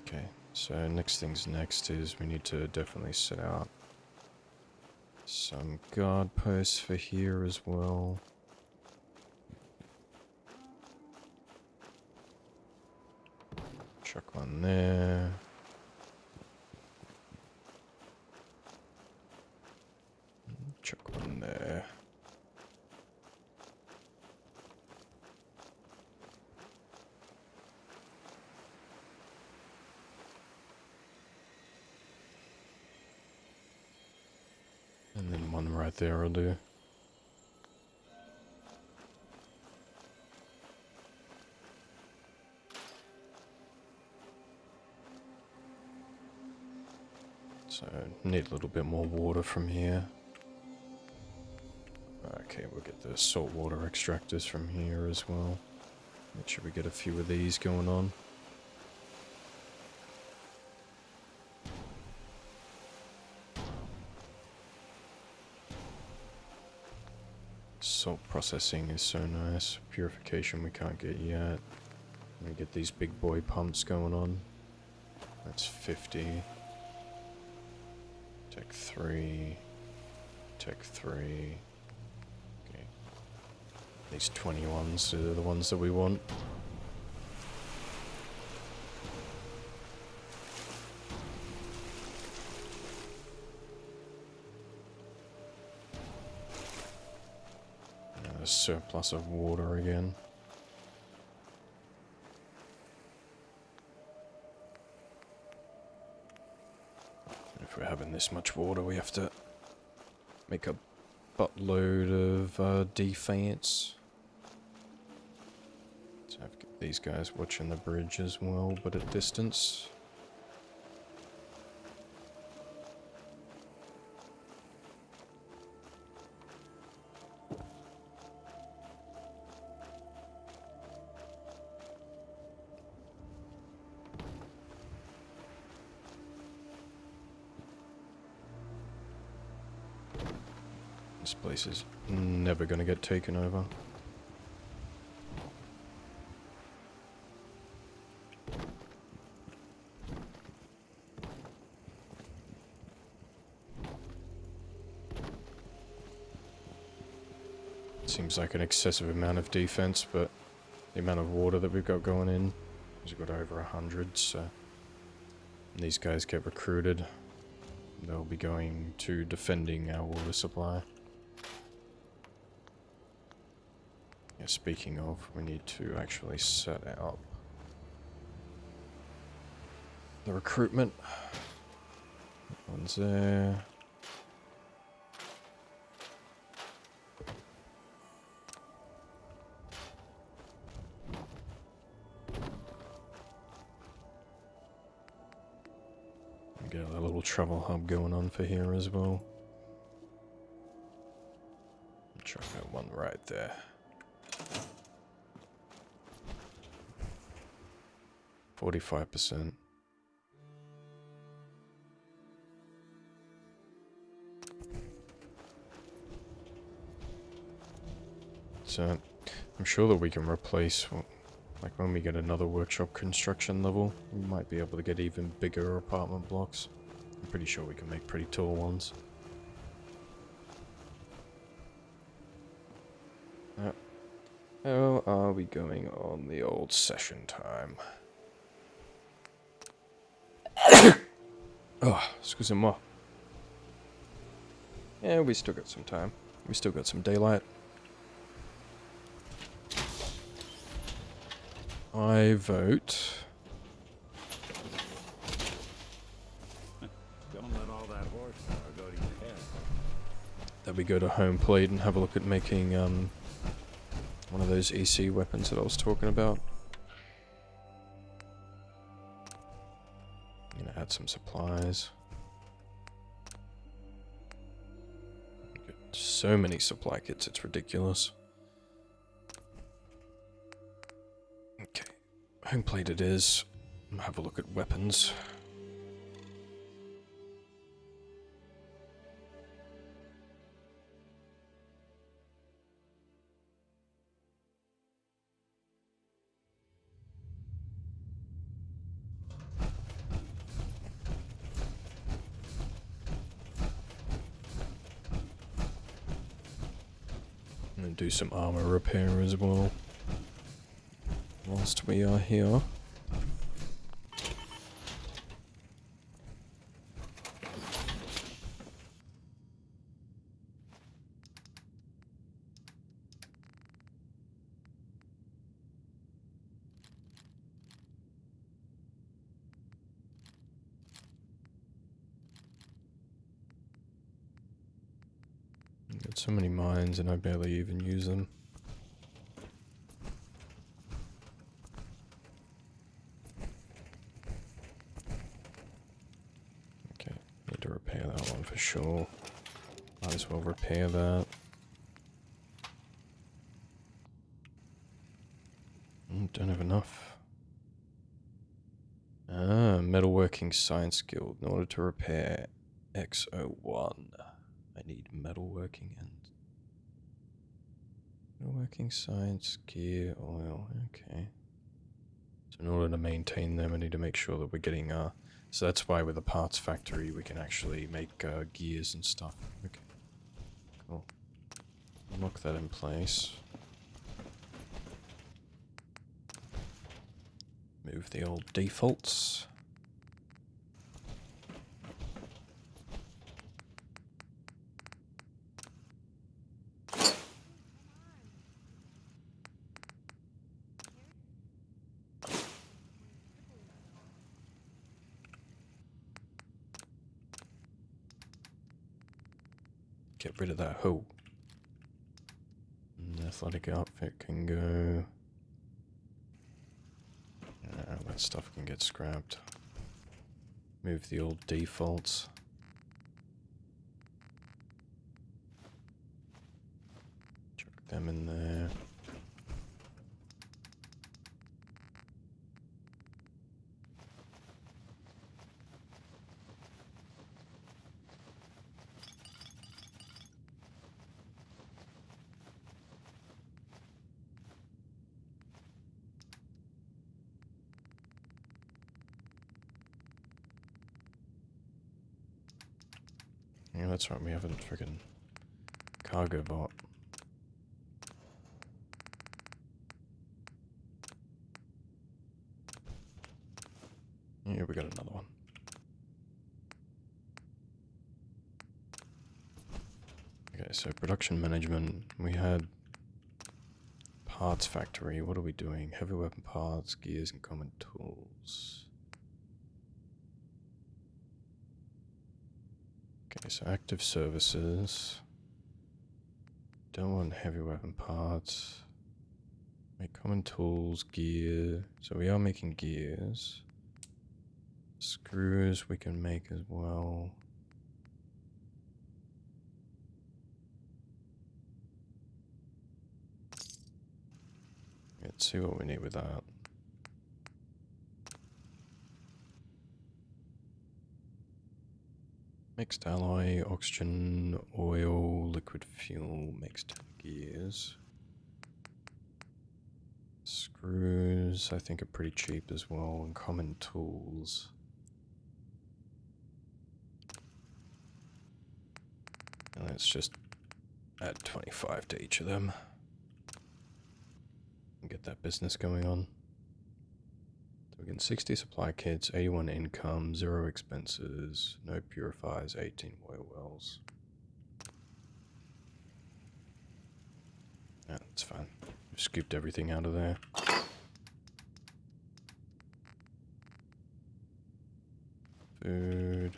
Okay, so next thing's next is we need to definitely set out some guard posts for here as well. Chuck one there. Chuck one there. And then one right there will do. So, need a little bit more water from here. Okay, we'll get the saltwater extractors from here as well. Make sure we get a few of these going on. Salt processing is so nice. Purification we can't get yet. We get these big boy pumps going on. That's 50. Tech 3. Tech 3. Okay. These 21s are the ones that we want. A surplus of water again. If we're having this much water, we have to make a buttload of defense. So I've got these guys watching the bridge as well, but at distance. This place is never gonna get taken over. Seems like an excessive amount of defense, but the amount of water that we've got going in, we've got over 100, so when these guys get recruited, they'll be going to defending our water supply. Yeah, speaking of, we need to actually set up the recruitment. weapons there. Get a little travel hub going on for here as well. Chuck that one right there. 45%. So, I'm sure that we can replace, like when we get another workshop construction level, we might be able to get even bigger apartment blocks. I'm pretty sure we can make pretty tall ones. How are we going on the old session time? Oh, excusez-moi. Yeah, we still got some time. We still got some daylight. I vote. Don't let all that horsepower go to your head. That we go to home plate and have a look at making one of those EC weapons that I was talking about. I'm gonna add some supplies. Got so many supply kits, it's ridiculous. Okay, home plate it is. Have a look at weapons. And do some armor repair as well whilst we are here. Got so many mines and I barely even use them. Okay, need to repair that one for sure. Might as well repair that. Don't have enough. Ah, metalworking science guild. In order to repair X01, I need metalworking and metalworking science, gear, oil. Okay. So in order to maintain them, I need to make sure that we're getting so that's why with the parts factory we can actually make gears and stuff. Okay. Cool. Lock that in place. Move the old defaults. Get rid of that hole. And the athletic outfit can go. That stuff can get scrapped. Move the old defaults. Chuck them in there. Yeah, that's right, we haven't freaking cargo bot. Yeah, we got another one. Okay, so production management, we had parts factory, what are we doing? Heavy weapon parts, gears and common tools. Okay, so active services. Don't want heavy weapon parts. Make common tools, gear. So we are making gears. Screws we can make as well. Let's see what we need with that. Mixed alloy, oxygen, oil, liquid fuel, mixed gears. Screws, I think, are pretty cheap as well, and common tools. And let's just add 25 to each of them. And get that business going on. So we get 60 supply kits, 81 income, 0 expenses, no purifiers, 18 oil wells. Yeah, that's fine. We've scooped everything out of there. Food.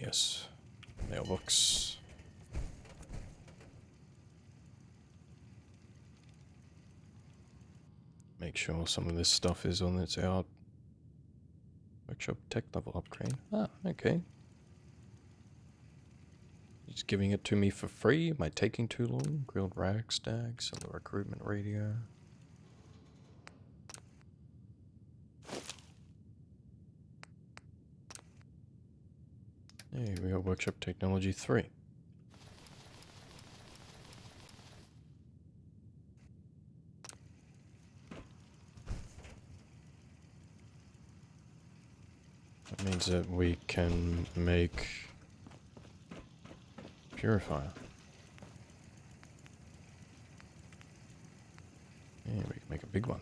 Yes. Mailbox. Make sure some of this stuff is on its out. Workshop tech level upgrade. Ah, okay. He's giving it to me for free. Am I taking too long? Grilled rack stack, solar recruitment radio. Hey, we got workshop technology 3. That means that we can make purifier. Yeah, we can make a big one.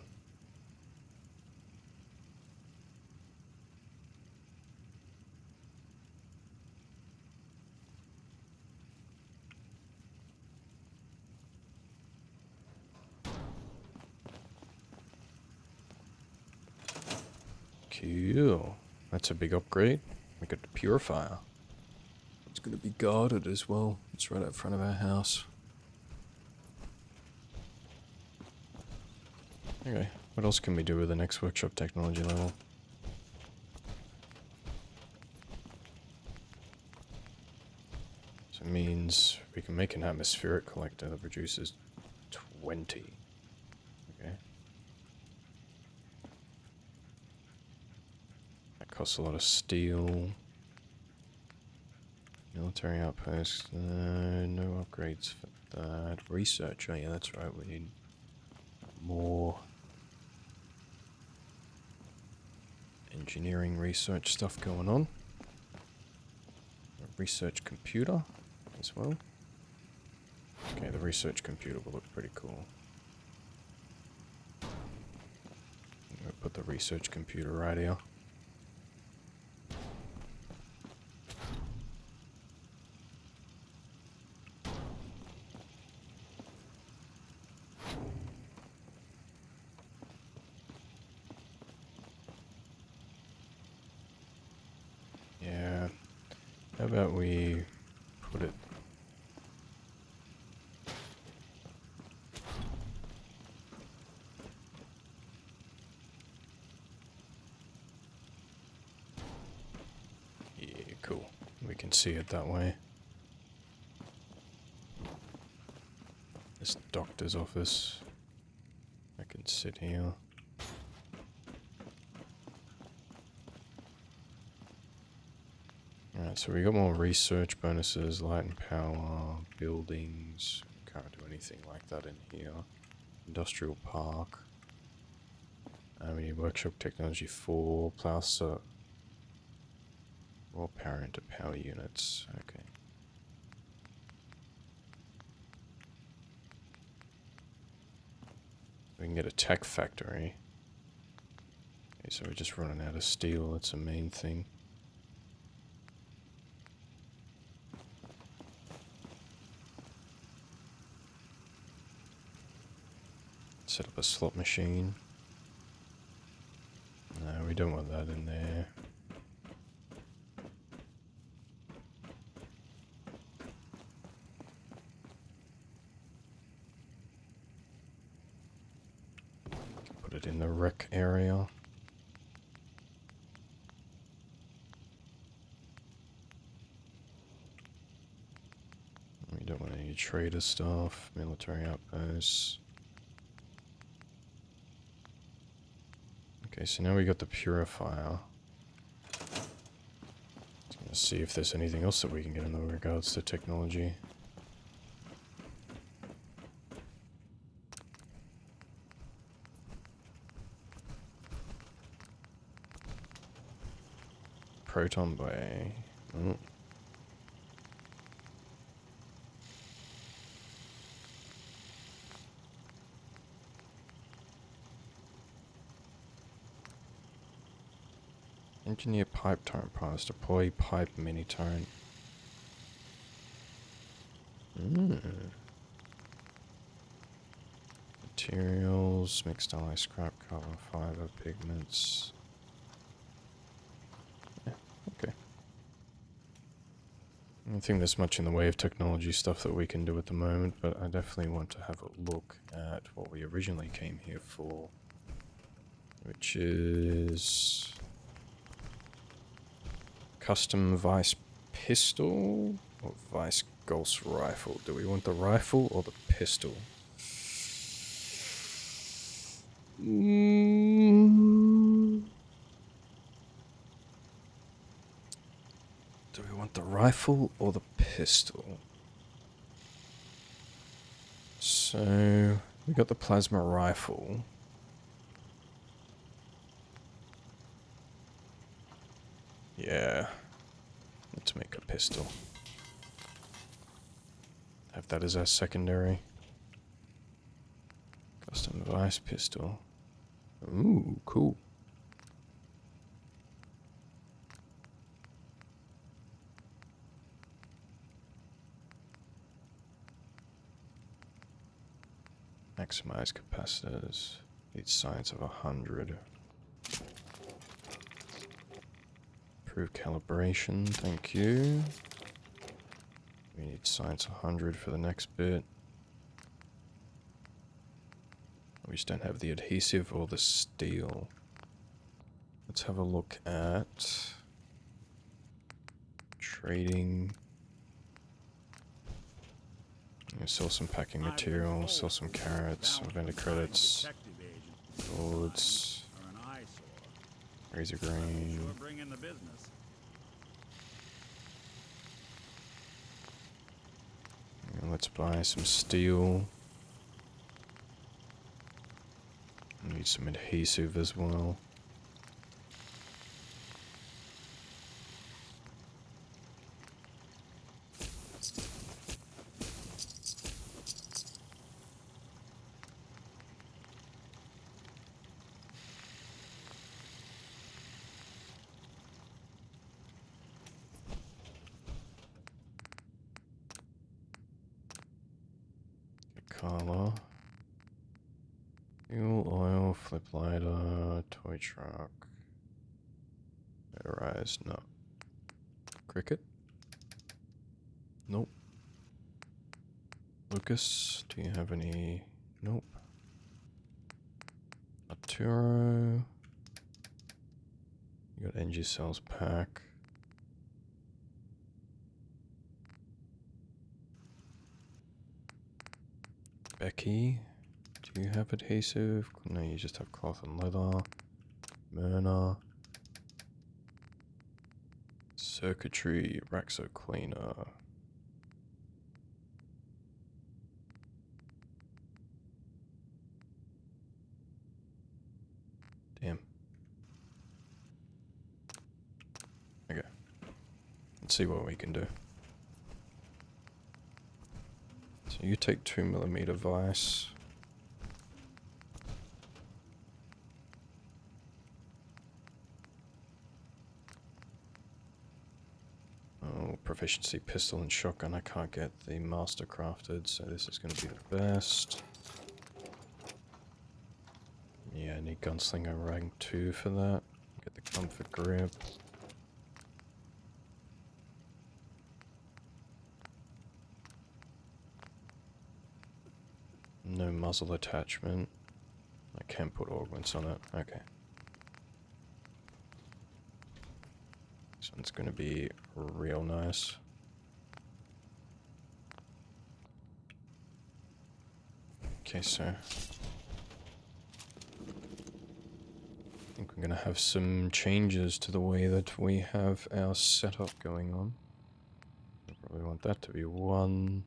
Cool. That's a big upgrade. We got the purifier. It's going to be guarded as well. It's right out front of our house. Okay, what else can we do with the next workshop technology level? So it means we can make an atmospheric collector that produces 20. Okay. That costs a lot of steel. Military outpost. No upgrades for that. Research. Oh yeah, that's right. We need more engineering research stuff going on. A research computer as well. Okay, the research computer will look pretty cool. I'm gonna put the research computer right here. Yeah, how about we put it cool. We can see it that way. This doctor's office. I can sit here. Alright, so we got more research bonuses, light and power, buildings. Can't do anything like that in here. Industrial park. We need workshop technology 4, plus raw power into power units. Okay. We can get a tech factory. Okay, so we're just running out of steel, that's the main thing. Set up a slot machine. don't want that in there. Put it in the rec area. We don't want any trader stuff, military outposts. Okay, so now we got the purifier. Let's gonna see if there's anything else that we can get in regards to technology. Proton bay. Oh. Engineer pipe turret parts. Deploy pipe mini turret. Materials, mixed alloy, scrap, carbon fiber, pigments. Yeah, okay. I don't think there's much in the way of technology stuff that we can do at the moment, but I definitely want to have a look at what we originally came here for, which is custom Vice pistol or Vice Ghost rifle. Do we want the rifle or the pistol? Do we want the rifle or the pistol? So we got the plasma rifle. Yeah. Let's make a pistol. Have that as our secondary. Custom device pistol. Ooh, cool. Maximize capacitors. Need science of 100. Improve calibration, thank you. We need science 100 for the next bit. We just don't have the adhesive or the steel. Let's have a look at trading. Sell some packing material, sell some carrots, some vendor credits, boards, razor grain. And let's buy some steel. Need some adhesive as well. Color. Fuel, oil, flip lighter, toy truck. Motorized, no. Cricket? Nope. Lucas, do you have any? Nope. Arturo. You got NG cells pack. Becky, do you have adhesive? No, you just have cloth and leather. Myrna. Circuitry, Raxo cleaner. Damn. Okay. Let's see what we can do. So you take 2mm vice. Oh, proficiency pistol and shotgun. I can't get the master crafted, so this is going to be the best. Yeah, I need gunslinger rank 2 for that. Get the comfort grip. No muzzle attachment. I can put augments on it. Okay. This one's gonna be real nice. Okay, so I think we're gonna have some changes to the way that we have our setup going on. I probably want that to be 1,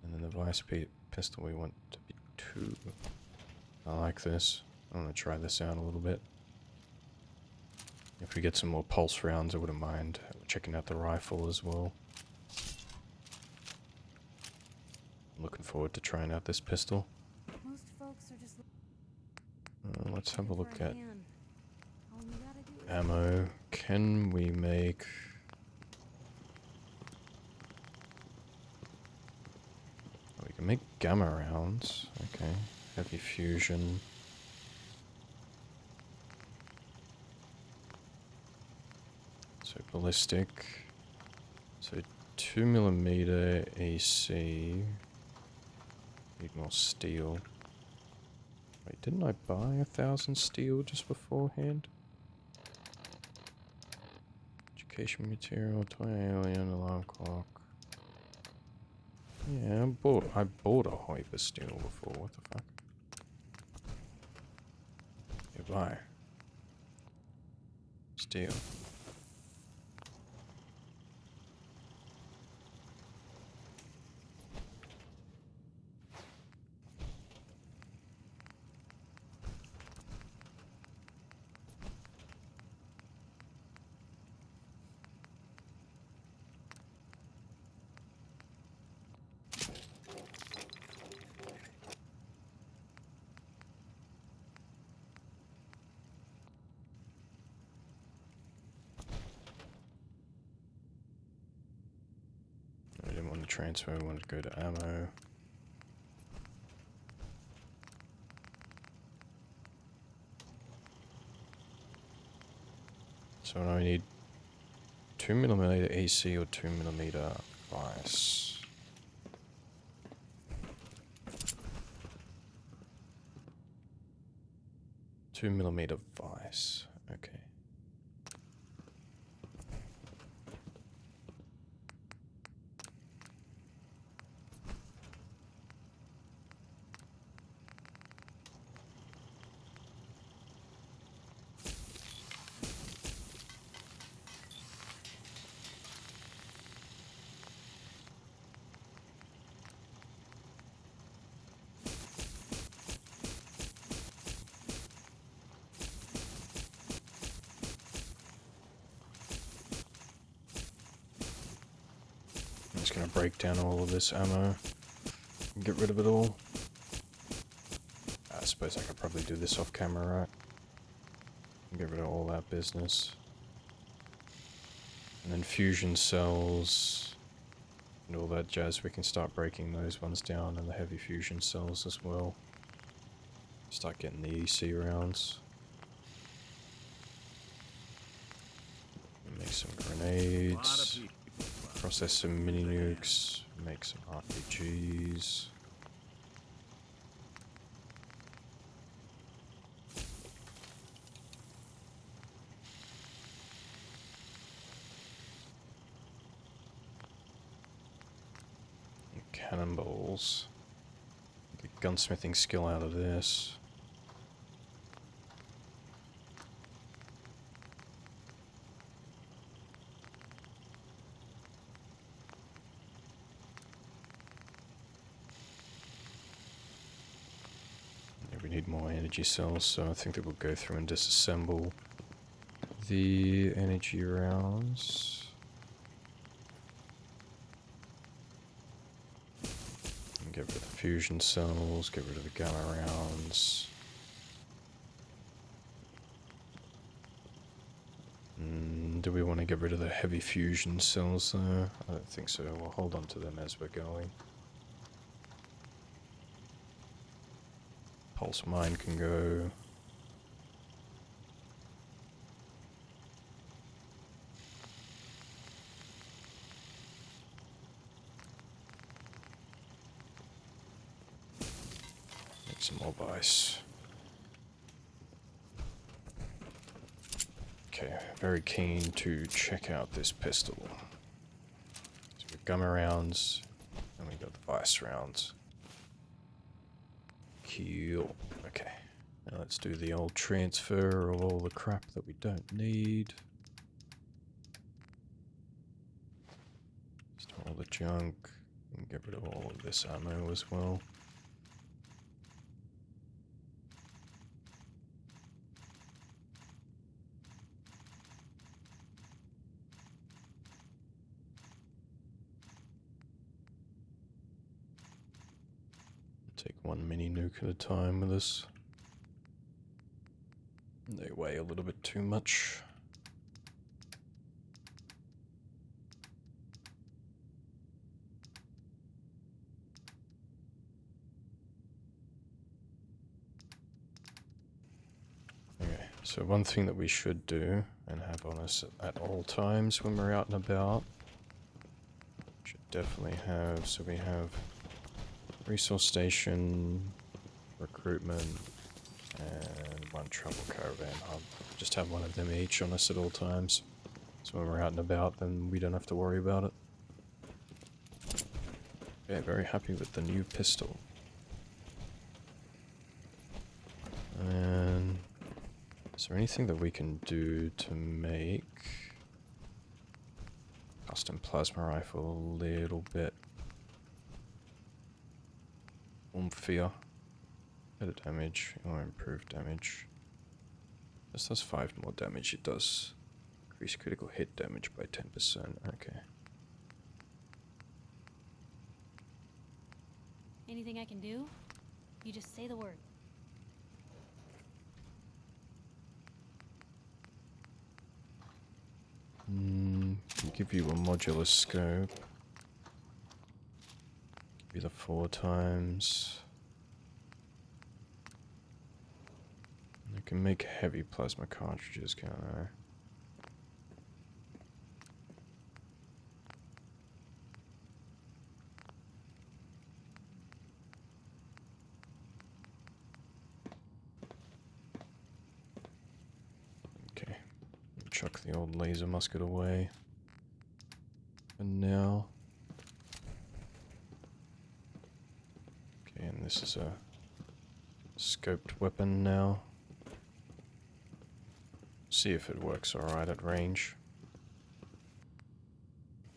and then the vice pistol we want to be 2. I like this. I want to try this out a little bit. If we get some more pulse rounds, I wouldn't mind checking out the rifle as well. I'm looking forward to trying out this pistol. Most folks are just Let's have a look at ammo. Can we make... Oh, we can make gamma rounds. Okay. Heavy fusion. So ballistic. So 2mm AC. Need more steel. Wait, didn't I buy 1,000 steel just beforehand? Education material, toy alien, alarm clock. Yeah, I bought a hyper steel before. What the fuck? Yeah, buy. Steel. I didn't want to transfer, I wanted to go to ammo. So now I need 2mm AC or 2mm vice. Two millimeter vice. Okay. I'm just gonna break down all of this ammo and get rid of it all. I suppose I could probably do this off camera, right? Get rid of all that business. And then fusion cells and all that jazz, we can start breaking those ones down, and the heavy fusion cells as well. Start getting the EC rounds. Make some grenades. Process some mini nukes. Make some RPGs. Cannonballs. Get gunsmithing skill out of this. Yeah, we need more energy cells, so I think that we'll go through and disassemble the energy rounds. Get rid of the fusion cells, get rid of the gamma rounds. Do we want to get rid of the heavy fusion cells though? I don't think so. We'll hold on to them as we're going. Pulse mine can go. Some more vice. Okay, very keen to check out this pistol. So we've gun rounds, and we got the vice rounds. Cool. Okay, now let's do the old transfer of all the crap that we don't need. Just all the junk, and get rid of all of this ammo as well. Take one mini nuke at a time with us. They weigh a little bit too much. Okay, so one thing that we should do and have on us at all times when we're out and about, should definitely have, so we have resource station, recruitment, and one travel caravan hub. Just have one of them each on us at all times. So when we're out and about, then we don't have to worry about it. Yeah, very happy with the new pistol. And is there anything that we can do to make custom plasma rifle a little bit oomphier? Better damage or improved damage. This does 5 more damage. It does increase critical hit damage by 10%. Okay. Anything I can do? You just say the word. We'll give you a modular scope. Give you the 4 times. I can make heavy plasma cartridges, can't I? Okay. Chuck the old laser musket away. And now... Okay, and this is a scoped weapon now. See if it works alright at range.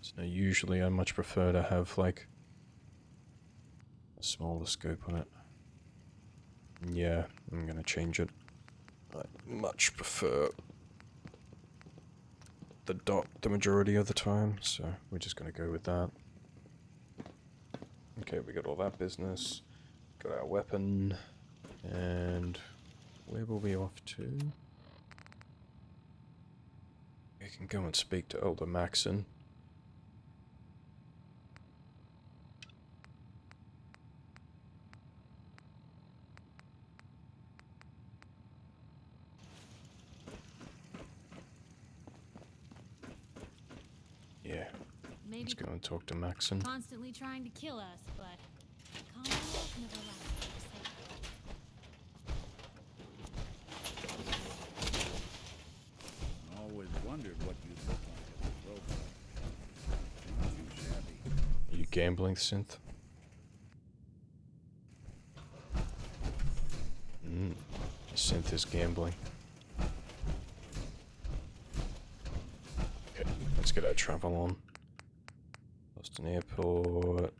So usually I much prefer to have like a smaller scope on it. Yeah, I'm gonna change it. I much prefer the dot the majority of the time, so we're just gonna go with that. Okay, we got all that business. Got our weapon. And where will we off to? We can go and speak to Elder Maxon. Yeah, Maybe let's go and talk to Maxon. constantly trying to kill us, but commonwealth never allows us to say that. Always wondered what you'd look like as a robot. Not too shabby. Are you gambling, Synth? Synth is gambling. Okay, let's get our travel on. Boston Airport.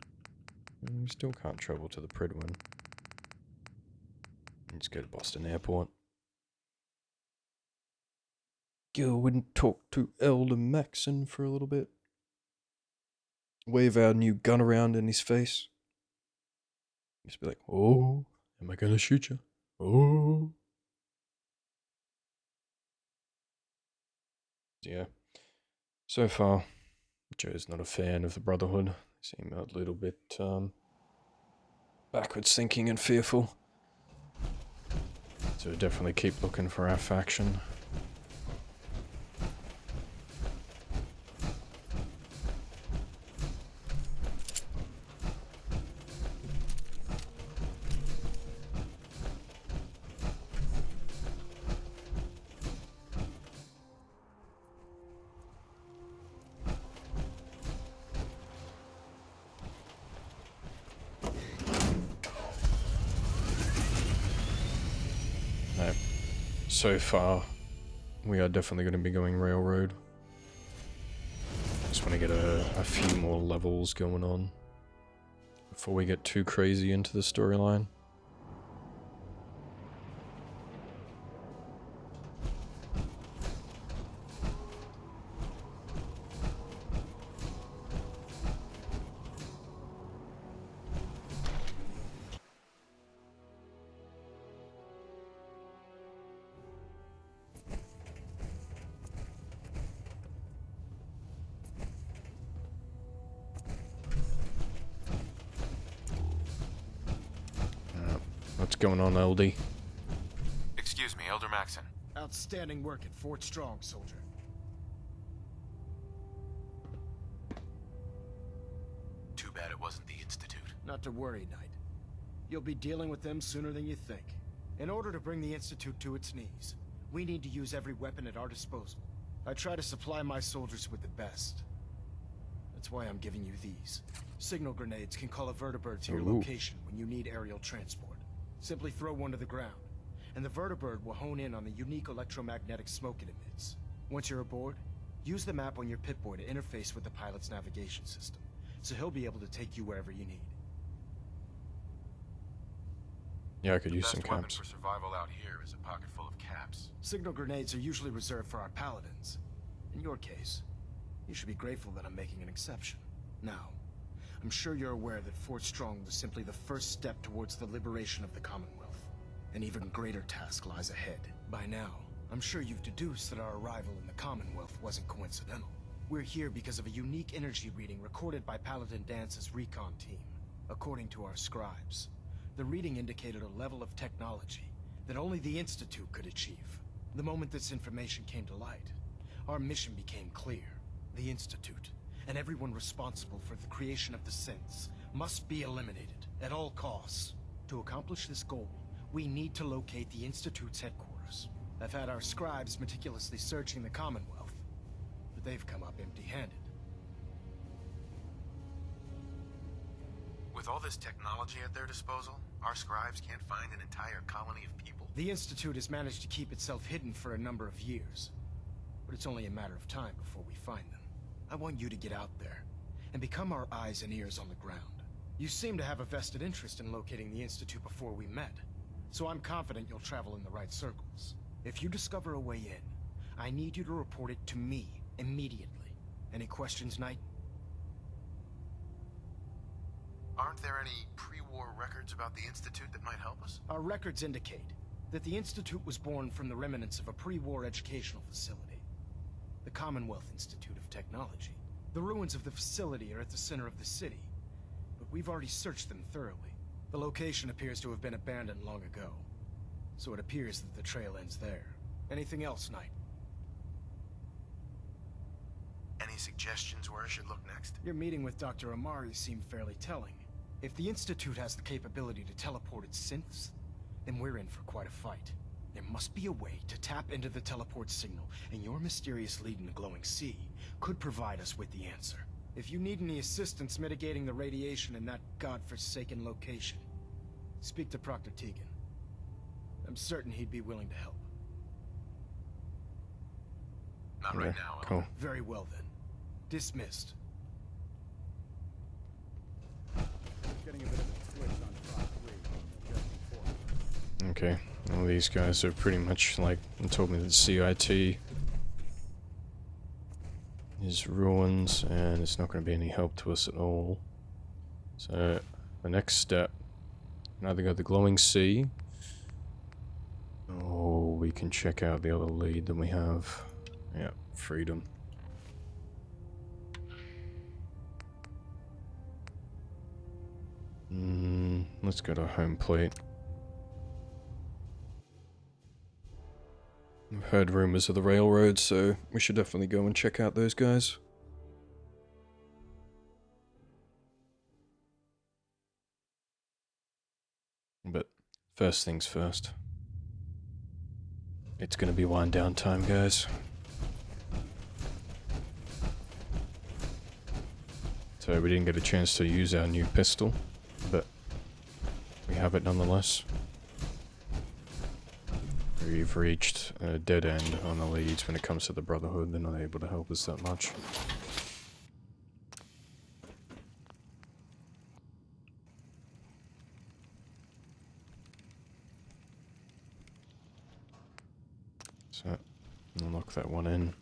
We still can't travel to the Pridwin. Let's go to Boston Airport. Go and talk to Elder Maxon for a little bit. Wave our new gun around in his face. Just be like, oh, am I gonna shoot you? Oh. Yeah. So far, Joe's not a fan of the Brotherhood. They seem a little bit backwards thinking and fearful. So definitely keep looking for our faction. so far, we are definitely going to be going railroad. Just want to get a few more levels going on before we get too crazy into the storyline. What's going on, LD? Excuse me, Elder Maxon. Outstanding work at Fort Strong, soldier. Too bad it wasn't the Institute. Not to worry, Knight. You'll be dealing with them sooner than you think. In order to bring the Institute to its knees, we need to use every weapon at our disposal. I try to supply my soldiers with the best. That's why I'm giving you these. Signal grenades can call a vertibird to your location when you need aerial transport. Simply throw one to the ground, and the vertibird will hone in on the unique electromagnetic smoke it emits. Once you're aboard, use the map on your Pip-Boy to interface with the pilot's navigation system, so he'll be able to take you wherever you need. Yeah, I could use some The best weapon caps. for survival out here is a pocket full of caps. Signal grenades are usually reserved for our paladins. In your case, you should be grateful that I'm making an exception. Now, I'm sure you're aware that Fort Strong was simply the first step towards the liberation of the Commonwealth. An even greater task lies ahead. By now, I'm sure you've deduced that our arrival in the Commonwealth wasn't coincidental. We're here because of a unique energy reading recorded by Paladin Dance's recon team. According to our scribes, the reading indicated a level of technology that only the Institute could achieve. The moment this information came to light, our mission became clear. The Institute, and everyone responsible for the creation of the synths, must be eliminated at all costs. To accomplish this goal, we need to locate the Institute's headquarters. I've had our scribes meticulously searching the Commonwealth, but they've come up empty-handed. With all this technology at their disposal, our scribes can't find an entire colony of people. The Institute has managed to keep itself hidden for a number of years, but it's only a matter of time before we find them. I want you to get out there and become our eyes and ears on the ground. You seem to have a vested interest in locating the Institute before we met, so I'm confident you'll travel in the right circles. If you discover a way in, I need you to report it to me immediately. Any questions, Knight? Aren't there any pre-war records about the Institute that might help us? Our records indicate that the Institute was born from the remnants of a pre-war educational facility, the Commonwealth Institute of Technology. The ruins of the facility are at the center of the city, but we've already searched them thoroughly. The location appears to have been abandoned long ago, so it appears that the trail ends there. Anything else, Knight? Any suggestions where I should look next? Your meeting with Dr. Amari seemed fairly telling. If the Institute has the capability to teleport its synths, then we're in for quite a fight. There must be a way to tap into the teleport signal, and your mysterious lead in the glowing sea could provide us with the answer. If you need any assistance mitigating the radiation in that godforsaken location, speak to Proctor Tegan. I'm certain he'd be willing to help. Not right now. Cool. Very well then. Dismissed. Getting a bit of a twitch on Prop 3 just before. Okay, well these guys are pretty much like told me that CIT is ruins and it's not going to be any help to us at all. So the next step, either go to the glowing sea, or we can check out the other lead that we have. Yeah, freedom. Let's go to home plate. I've heard rumors of the railroad, so we should definitely go and check out those guys. But first things first. It's gonna be wind down time, guys. So we didn't get a chance to use our new pistol, but we have it nonetheless. We've reached a dead end on the leads when it comes to the Brotherhood. They're not able to help us that much. So, I'll lock that one in.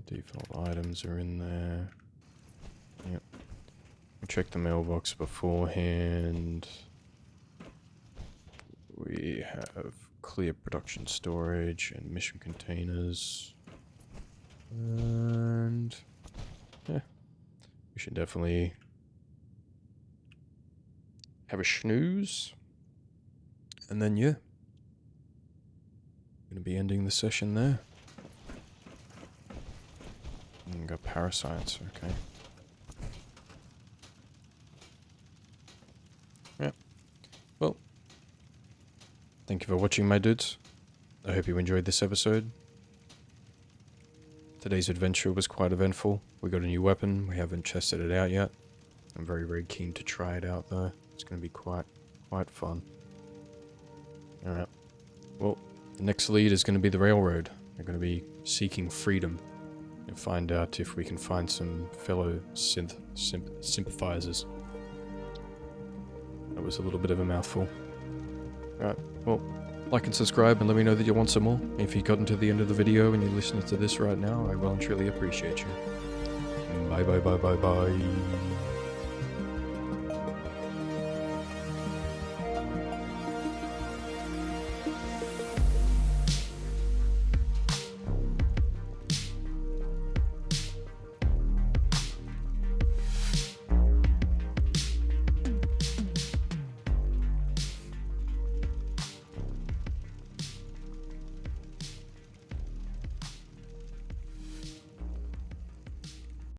Default items are in there. Yep. We'll check the mailbox beforehand. We have clear production storage and mission containers. And yeah, we should definitely have a snooze. And then yeah, gonna be ending the session there. And got parasites, okay. Yeah. Well, thank you for watching, my dudes. I hope you enjoyed this episode. Today's adventure was quite eventful. We got a new weapon. We haven't tested it out yet. I'm very, very keen to try it out, though. It's going to be quite fun. Alright. Well, the next lead is going to be the railroad. We're going to be seeking freedom. And find out if we can find some fellow sympathizers. That was a little bit of a mouthful. Alright, well, like and subscribe and let me know that you want some more. If you've gotten to the end of the video and you're listening to this right now, I well and truly appreciate you. Bye bye bye bye bye.